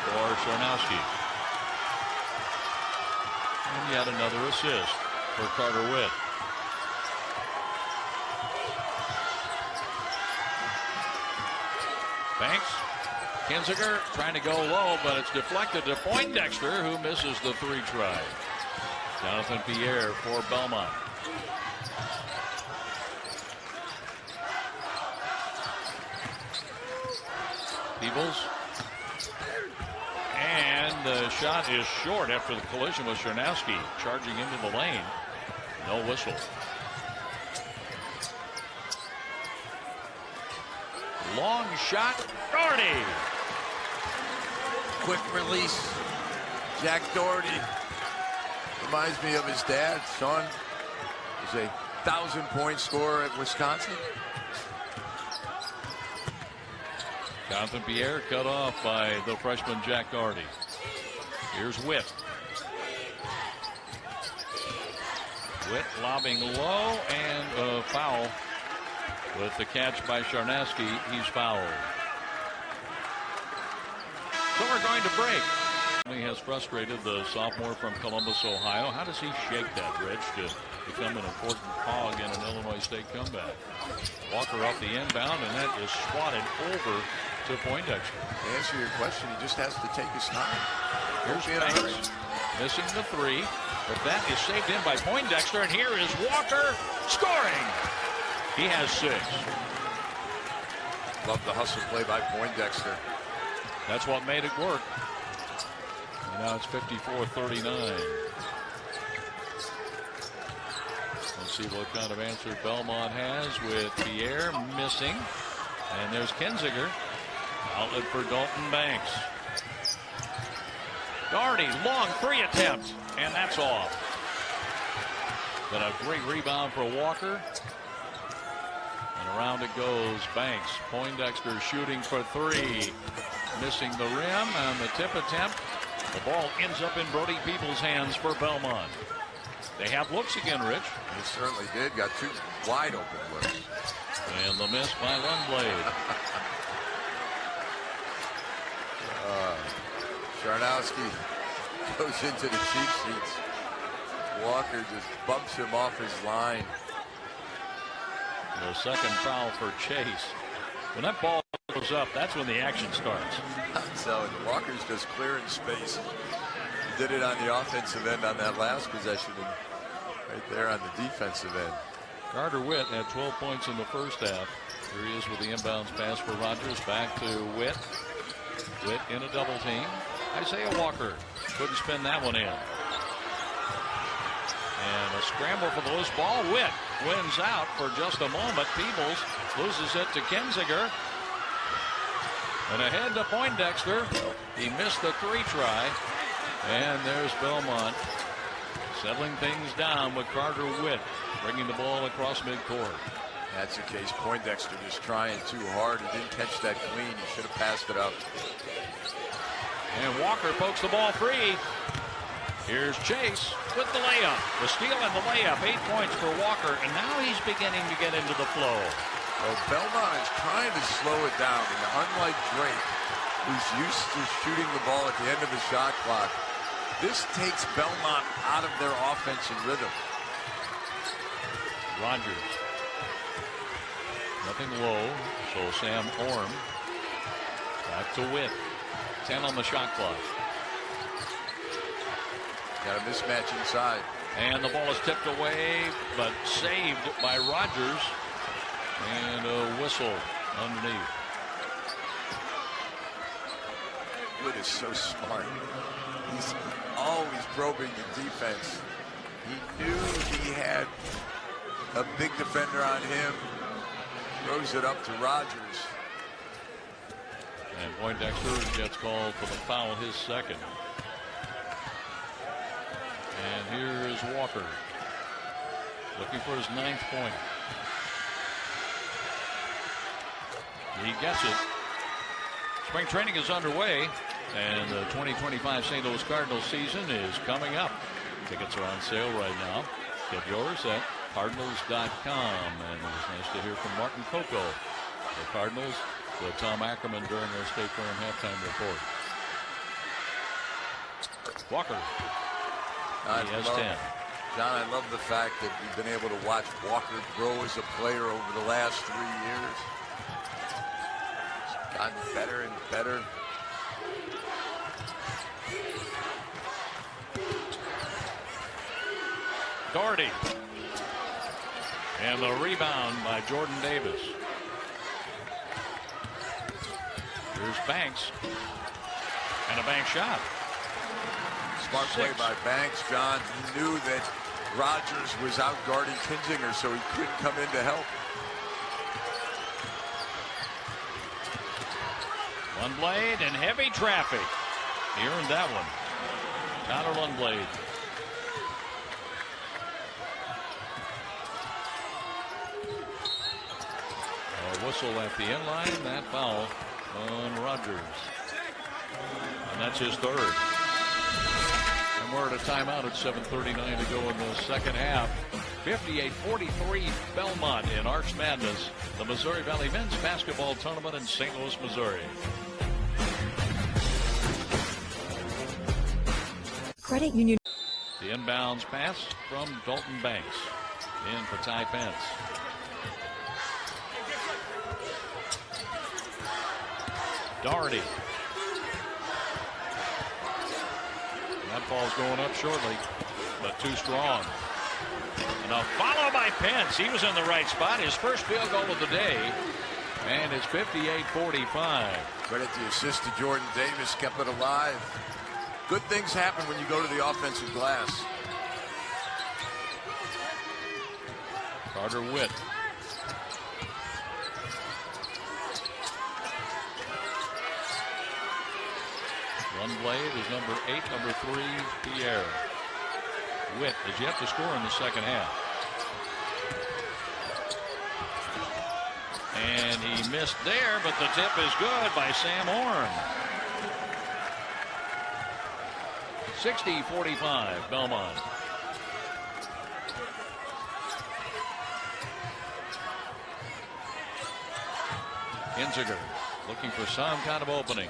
for Charnowski. And yet another assist for Carter Witt. Banks. Kinzinger trying to go low, but it's deflected to Poindexter, who misses the 3 try. Jonathan Pierre for Belmont. Peebles. And the shot is short after the collision with Charnowski. Charging into the lane. No whistle. Long shot. Doherty. Quick release. Jack Doherty reminds me of his dad. Sean was a 1,000-point scorer at Wisconsin. Jonathan Pierre cut off by the freshman Jack Doherty. Here's Witt. Witt lobbing low, and a foul with the catch by Charnowski. He's fouled. So we're going to break. He has frustrated the sophomore from Columbus, Ohio. How does he shake that, Rich, to become an important cog in an Illinois State comeback? Walker off the inbound, and that is swatted over to Poindexter. To answer your question, he just has to take his time. Here's Banks, missing the three, but that is saved in by Poindexter, and here is Walker scoring. He has 6. Love the hustle play by Poindexter. That's what made it work. And now it's 54-39. Let's see what kind of answer Belmont has with Pierre missing. And there's Kinziger. Outlet for Dalton Banks. Doherty, long 3 attempt, and that's off. But a great rebound for Walker. And around it goes Banks. Poindexter shooting for 3. Missing the rim on the tip attempt. The ball ends up in Brody Peoples' hands for Belmont. They have looks again, Rich. They certainly did. Got 2 wide open looks. And the miss by Lundblade. Charnowski goes into the cheap seats. Walker just bumps him off his line. The second foul for Chase. When that ball goes up, that's when the action starts. I'm telling you, Walker's just clearing space. He did it on the offensive end on that last possession, and right there on the defensive end. Carter Witt had 12 points in the first half. Here he is with the inbounds pass for Rogers. Back to Witt. Witt in a double team. Isaiah Walker couldn't spin that one in. And a scramble for the loose ball. Witt wins out for just a moment. Peebles loses it to Kinziger. And ahead to Poindexter. He missed the 3 try. And there's Belmont settling things down with Carter Witt bringing the ball across midcourt. That's the case. Poindexter just trying too hard. He didn't catch that clean. He should have passed it up. And Walker pokes the ball free. Here's Chase with the layup. The steal and the layup. 8 points for Walker. And now he's beginning to get into the flow. Well, Belmont is trying to slow it down. And unlike Drake, who's used to shooting the ball at the end of the shot clock, this takes Belmont out of their offensive rhythm. Rogers. Nothing low. So Sam Orm. Back to Witt. 10 on the shot clock. Got a mismatch inside. And the ball is tipped away, but saved by Rogers. And a whistle underneath. Witt is so smart. He's always probing the defense. He knew he had a big defender on him. Throws it up to Rogers. And Poindexter gets called for the foul, his second. And here is Walker looking for his 9th point. He gets it. Spring training is underway, and the 2025 St. Louis Cardinals season is coming up. Tickets are on sale right now. Get yours at Cardinals.com. And it's nice to hear from Martin Coco, the Cardinals, with Tom Ackerman during our State Farm halftime report. Walker. He has 10. John, I love the fact that we've been able to watch Walker grow as a player over the last 3 years. He's gotten better and better. Doherty. And the rebound by Jordan Davis. Here's Banks. And a bank shot. Smart play by Banks, John. He knew that Rogers was out guarding Kinzinger, so he couldn't come in to help. Lundblade and heavy traffic. He earned that one. Connor Lundblade. whistle at the end line. That foul on Rogers. And that's his third. And we're at a timeout at 7:39 to go in the second half. 58-43 Belmont in Arch Madness, the Missouri Valley Men's Basketball Tournament in St. Louis, Missouri. Credit Union. The inbounds pass from Dalton Banks. In for Ty Pence. Doherty. That ball's going up shortly, but too strong. And a follow by Pence. He was in the right spot. His first field goal of the day. And it's 58-45. Credit the assist to Jordan Davis. Kept it alive. Good things happen when you go to the offensive glass. Carter Witt. One blade is number 8, number 3, Pierre. Witt is yet to score in the second half. And he missed there, but the tip is good by Sam Orm. 60-45 Belmont. Kinziger looking for some kind of opening.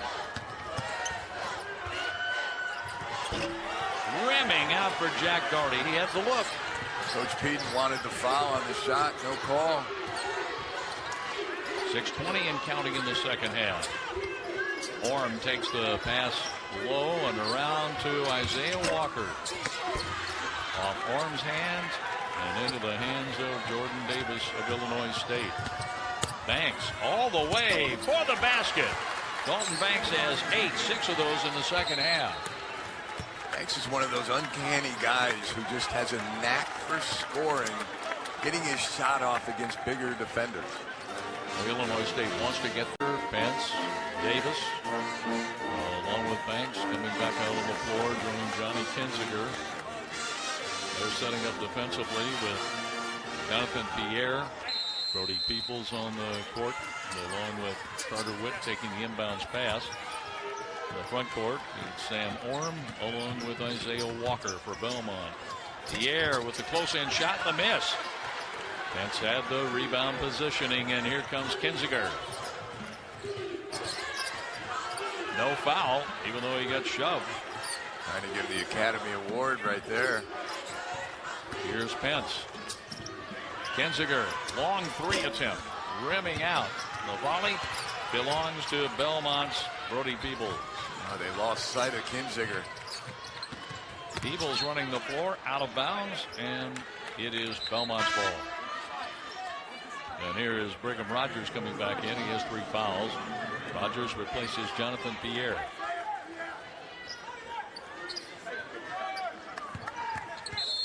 Rimming out for Jack Doherty. He had the look. Coach Peden wanted the foul on the shot. No call. 6:20 and counting in the second half. Orm takes the pass low and around to Isaiah Walker. Off Orm's hands and into the hands of Jordan Davis of Illinois State. Banks all the way for the basket. Dalton Banks has 8, 6 of those in the second half. Banks is one of those uncanny guys who just has a knack for scoring, getting his shot off against bigger defenders. Illinois State wants to get there. Pence, Davis, along with Banks, coming back out on the floor, joining Johnny Kinziger. They're setting up defensively with Jonathan Pierre, Brody Peoples on the court, along with Carter Witt taking the inbounds pass. In the front court, it's Sam Orm, along with Isaiah Walker for Belmont. Pierre with the close-in shot, the miss. Pence had the rebound positioning, and here comes Kinziger. No foul, even though he got shoved. Trying to give the Academy Award right there. Here's Pence. Kinziger, long 3 attempt, rimming out. The volley belongs to Belmont's Brody Peoples. Oh, they lost sight of Kinziger. Peoples running the floor out of bounds, and it is Belmont's ball. And here is Brigham Rogers coming back in. He has 3 fouls. Rogers replaces Jonathan Pierre.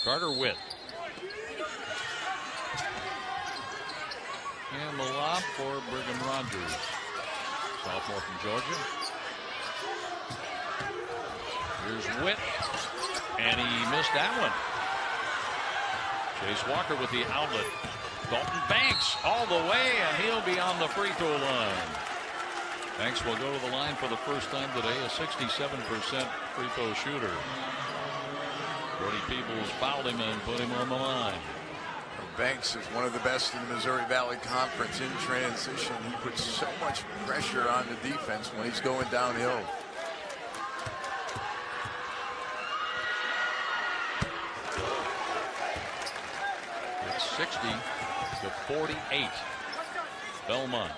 Carter Witt. And the lob for Brigham Rogers. Sophomore from Georgia. Here's Witt. And he missed that one. Chase Walker with the outlet. Dalton Banks all the way, and he'll be on the free throw line. Banks will go to the line for the first time today, a 67% free throw shooter. Brody Peoples fouled him and put him on the line. Banks is one of the best in the Missouri Valley Conference in transition. He puts so much pressure on the defense when he's going downhill. It's 60-48. Belmont.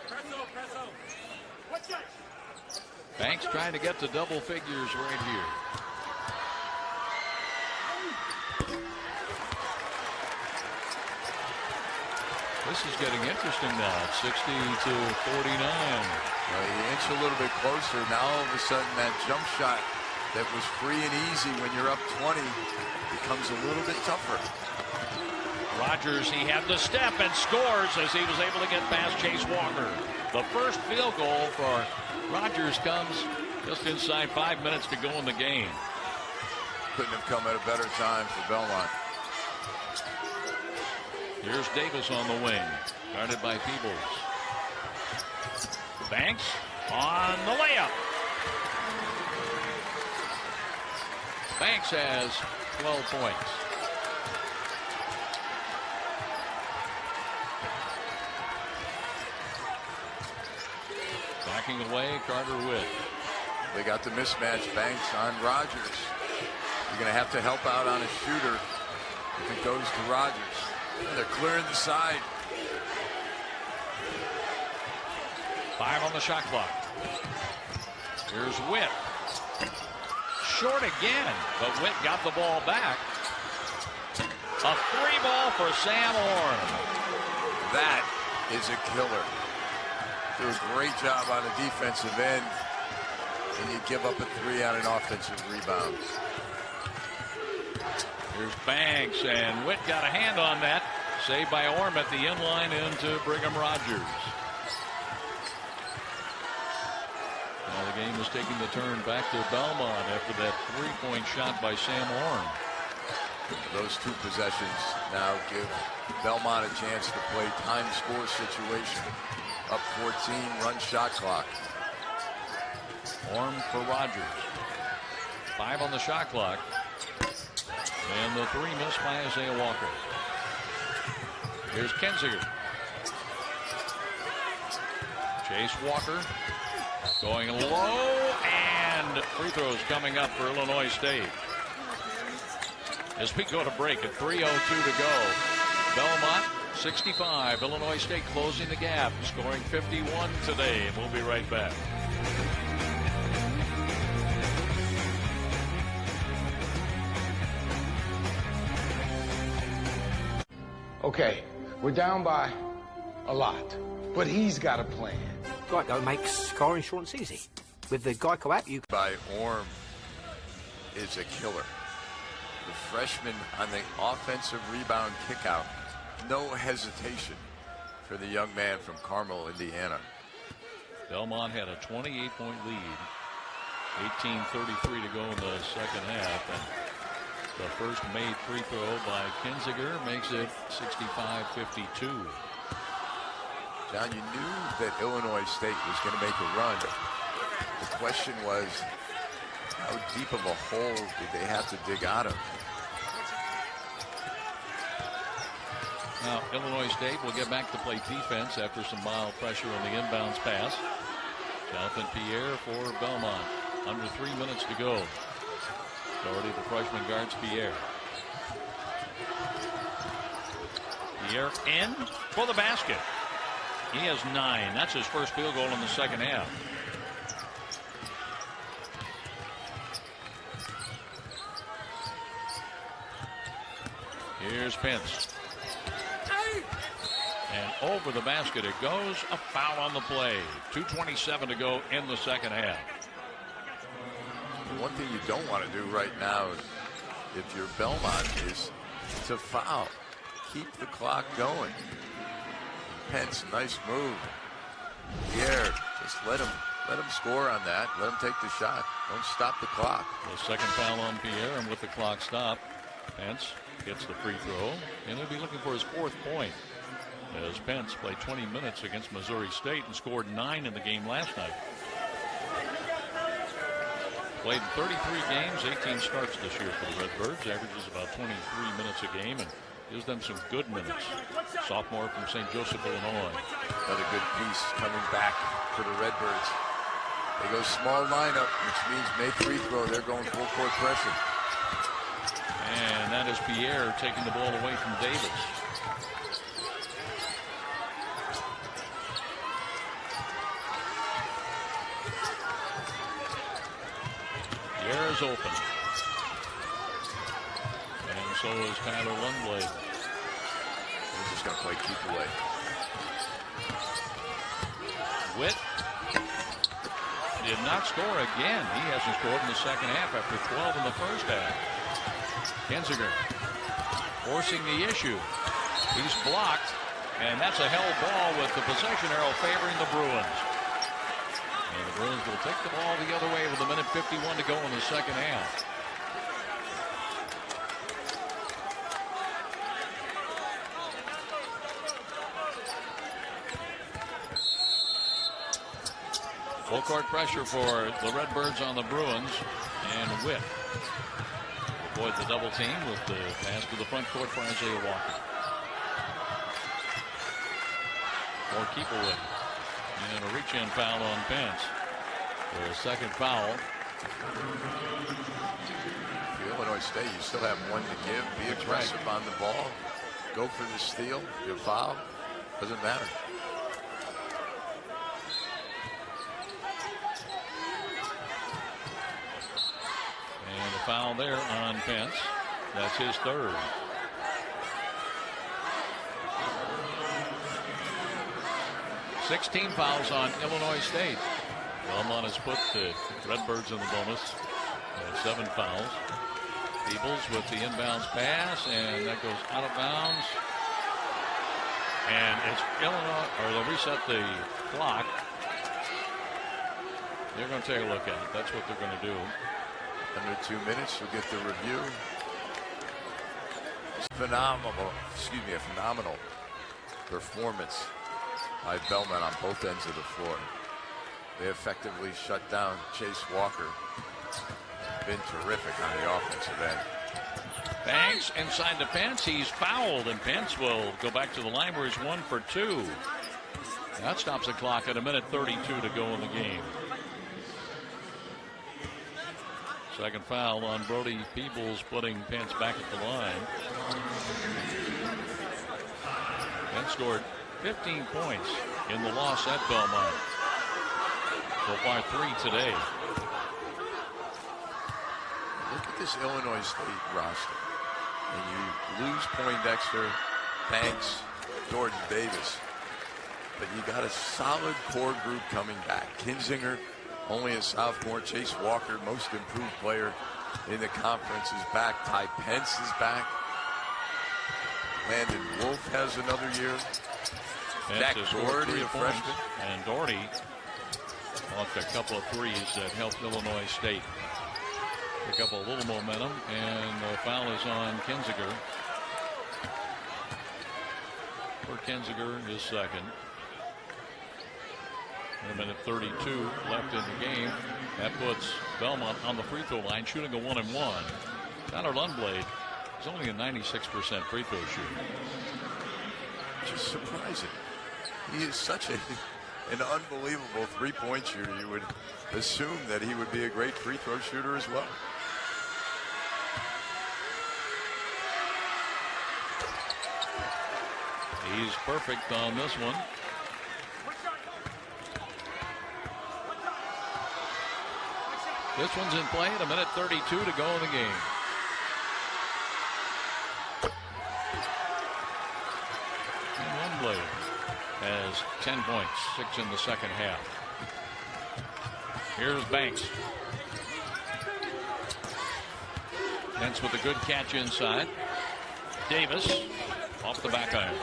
Banks trying to get to double figures right here. This is getting interesting now. It's 60-49. Well, you inch a little bit closer. Now all of a sudden that jump shot that was free and easy when you're up 20 becomes a little bit tougher. Rogers, he had the step and scores as he was able to get past Chase Walker. The first field goal for Rogers comes just inside 5 minutes to go in the game. Couldn't have come at a better time for Belmont. Here's Davis on the wing, guarded by Peebles. Banks on the layup. Banks has 12 points. Backing away, Carter Witt. They got the mismatch. Banks on Rogers. You're going to have to help out on a shooter if it goes to Rogers. They're clearing the side. 5 on the shot clock. Here's Witt. Short again, but Witt got the ball back. A 3-ball for Sam Orr. That is a killer. Do a great job on the defensive end, and you give up a 3 on an offensive rebound. Here's Banks, and Witt got a hand on that. Saved by Orm at the inline into Brigham Rogers. Now the game is taking the turn back to Belmont after that 3-point shot by Sam Orm. Those 2 possessions now give Belmont a chance to play time score situation. Up 14, run shot clock. Orm for Rogers. 5 on the shot clock. And the 3 missed by Isaiah Walker. Here's Kinziger. Chase Walker going low, and free throws coming up for Illinois State. As we go to break at 3:02 to go. Belmont 65. Illinois State closing the gap, scoring 51 today. And we'll be right back. Okay, we're down by a lot, but he's got a plan. Geico makes car insurance easy. With the Geico app, you... By Orm is a killer. The freshman on the offensive rebound kickout. No hesitation for the young man from Carmel, Indiana. Belmont had a 28-point lead. 18:33 to go in the second half. And the first made free throw by Kinziger makes it 65-52. John, you knew that Illinois State was going to make a run. The question was, how deep of a hole did they have to dig out of? Now, Illinois State will get back to play defense after some mild pressure on the inbounds pass. Jonathan Pierre for Belmont. Under 3 minutes to go. Already the freshman guards Pierre. Pierre in for the basket. He has 9. That's his first field goal in the second half. Here's Pence. And over the basket it goes. A foul on the play. 2:27 to go in the second half. One thing you don't want to do right now, if you're Belmont, is to foul. Keep the clock going. Pence, nice move. Pierre, just let him score on that. Let him take the shot. Don't stop the clock. The second foul on Pierre, and with the clock stopped, Pence gets the free throw, and he'll be looking for his 4th point. As Pence played 20 minutes against Missouri State and scored 9 in the game last night. Played 33 games, 18 starts this year for the Redbirds. Averages about 23 minutes a game and gives them some good minutes. Sophomore from St. Joseph, Illinois. Another good piece coming back for the Redbirds. They go small lineup, which means make free throw. They're going full court pressure. And that is Pierre taking the ball away from Davis. Pierre is open. And so is Tyler Lundblade. They're just going to play keep away. Witt did not score again. He hasn't scored in the second half after 12 in the first half. Kinziger forcing the issue. He's blocked, and that's a held ball with the possession arrow favoring the Bruins. And the Bruins will take the ball the other way with 1:51 to go in the second half. Full court pressure for the Redbirds on the Bruins, and Witt avoid the double team with the pass to the front court for Isaiah Walker. Or Keepaway. And a reach-in foul on Pence. The second foul. For Illinois State, you still have one to give. Be aggressive on the ball. Go for the steal. Your foul. Doesn't matter. And a foul there on Pence. That's his third. $16 fouls on Illinois State. Belmont has put the Redbirds in the bonus. 7 fouls. Peebles with the inbounds pass, and that goes out of bounds. And it's Illinois, or they'll reset the clock. They're going to take a look at it. That's what they're going to do. Under 2 minutes, you'll get the review. Phenomenal performance by Belmont on both ends of the floor. They effectively shut down Chase Walker. Been terrific on the offensive end. Banks inside the Pence. He's fouled, and Pence will go back to the line where he's 1 for 2. That stops the clock at 1:32 to go in the game. Second foul on Brody Peebles, putting Pence back at the line. Pence scored 15 points in the loss at Belmont. So far 3 today. Look at this Illinois State roster. And you lose Poindexter, Banks, Jordan Davis. But you got a solid core group coming back. Kinzinger, only a sophomore. Chase Walker, most improved player in the conference, is back. Ty Pence is back. Landon Wolf has another year. Jack Doherty, a freshman. And Doherty lost a couple of threes that helped Illinois State pick up a little momentum, and the foul is on Kinzinger. For Kinzinger, his second. 1:32 left in the game. That puts Belmont on the free throw line, shooting a 1-and-1. Tyler Lundblade is only a 96% free throw shooter. Just surprising. He is such an unbelievable three-point shooter. You would assume that he would be a great free throw shooter as well. He's perfect on this one. This one's in play at 1:32 to go in the game. And Lundblade has 10 points, 6 in the second half. Here's Banks. Pence with a good catch inside. Davis off the back iron.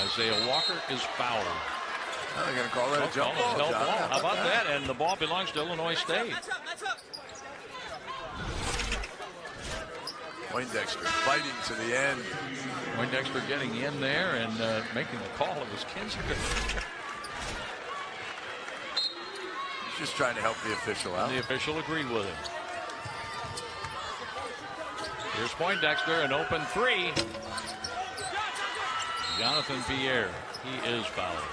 Isaiah Walker is fouled. Oh, they're going to call that a jump ball. How about that? And the ball belongs to Illinois State. Poindexter fighting to the end. Poindexter getting in there and making the call. It was Kinzinger. He's just trying to help the official out. And the official agreed with him. Here's Poindexter, an open three. Jonathan Pierre, he is fouled.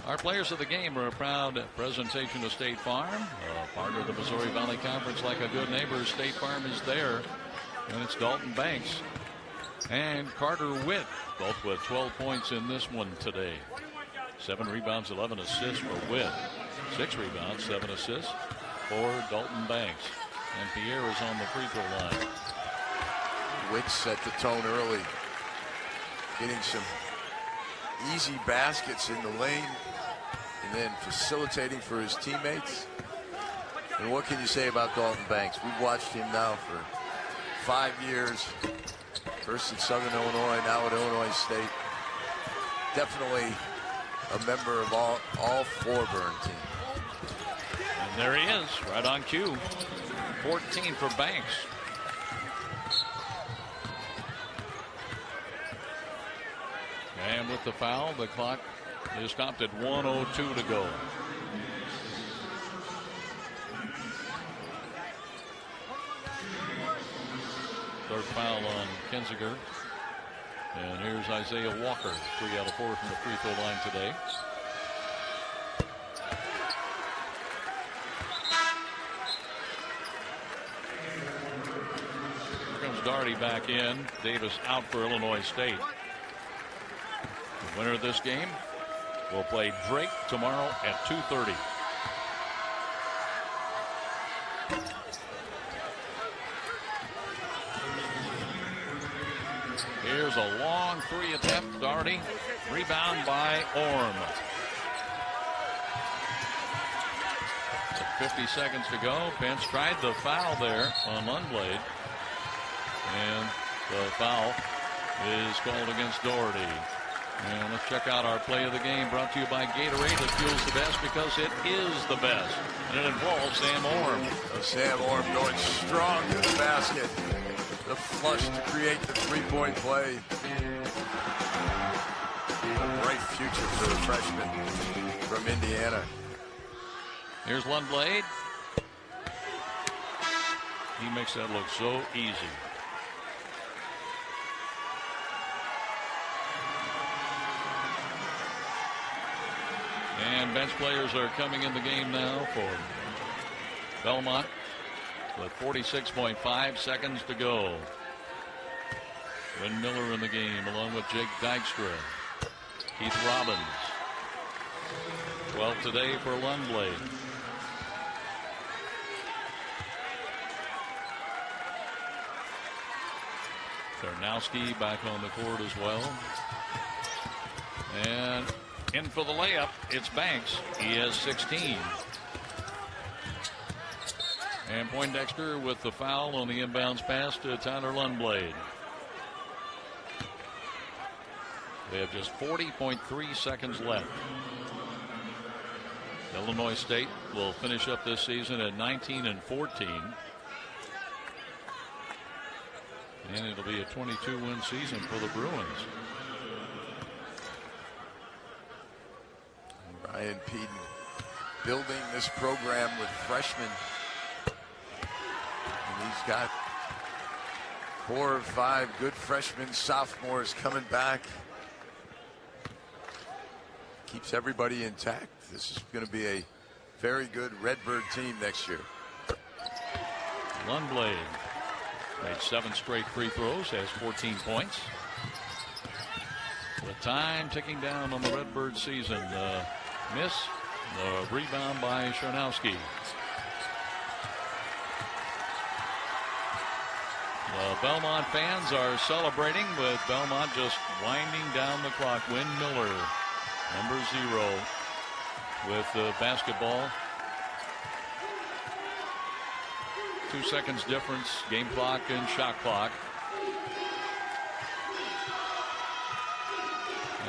Our players of the game are a proud presentation of State Farm, part of the Missouri Valley Conference. Like a good neighbor, State Farm is there, and it's Dalton Banks and Carter Witt, both with 12 points in this one today. 7 rebounds, 11 assists for Witt. 6 rebounds, 7 assists for Dalton Banks. And Pierre is on the free throw line. Witt set the tone early, getting some easy baskets in the lane and then facilitating for his teammates. And what can you say about Dalton Banks? We've watched him now for 5 years. First at Southern Illinois, now at Illinois State. Definitely a member of all 4 Burn teams. And there he is, right on cue. 14 for Banks. And with the foul, the clock is stopped at 1:02 to go. Third foul on Kinziger. And here's Isaiah Walker, 3 out of 4 from the free throw line today. Here comes Daugherty back in. Davis out for Illinois State. The winner of this game will play Drake tomorrow at 2:30. Here's a long 3 attempt. Daugherty. Rebound by Orm. 50 seconds to go. Pence tried the foul there on Lundblade. And the foul is called against Daugherty. And let's check out our play of the game, brought to you by Gatorade. That fuels the best because it is the best. And it involves Sam Orm. Sam Orm going strong to the basket. The flush to create the three-point play. A bright future for the freshman from Indiana. Here's Lundblade. He makes that look so easy. And bench players are coming in the game now for Belmont with 46.5 seconds to go. Win Miller in the game along with Jake Dykstra. Keith Robbins. 12 today for Lundblade. Tarnowski back on the court as well. And in for the layup, it's Banks. He has 16. And Poindexter with the foul on the inbounds pass to Tyler Lundblade. They have just 40.3 seconds left. Illinois State will finish up this season at 19-14. And it'll be a 22-win season for the Bruins. Ryan Peden building this program with freshmen. And he's got 4 or 5 good freshmen, sophomores coming back. Keeps everybody intact. This is going to be a very good Redbird team next year. Lundblade made 7 straight free throws, has 14 points. The time ticking down on the Redbird season. Miss, the rebound by Tarnowski. The Belmont fans are celebrating with Belmont just winding down the clock. Win Miller, number 0, with the basketball. 2 seconds difference, game clock and shot clock.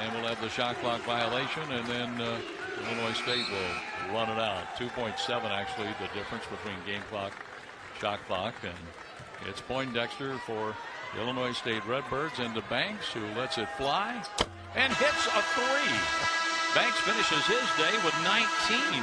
And we'll have the shot clock violation, and then Illinois State will run it out. 2.7 actually the difference between game clock, shot clock, and it's Poindexter for the Illinois State Redbirds into Banks, who lets it fly and hits a 3. Banks finishes his day with 19.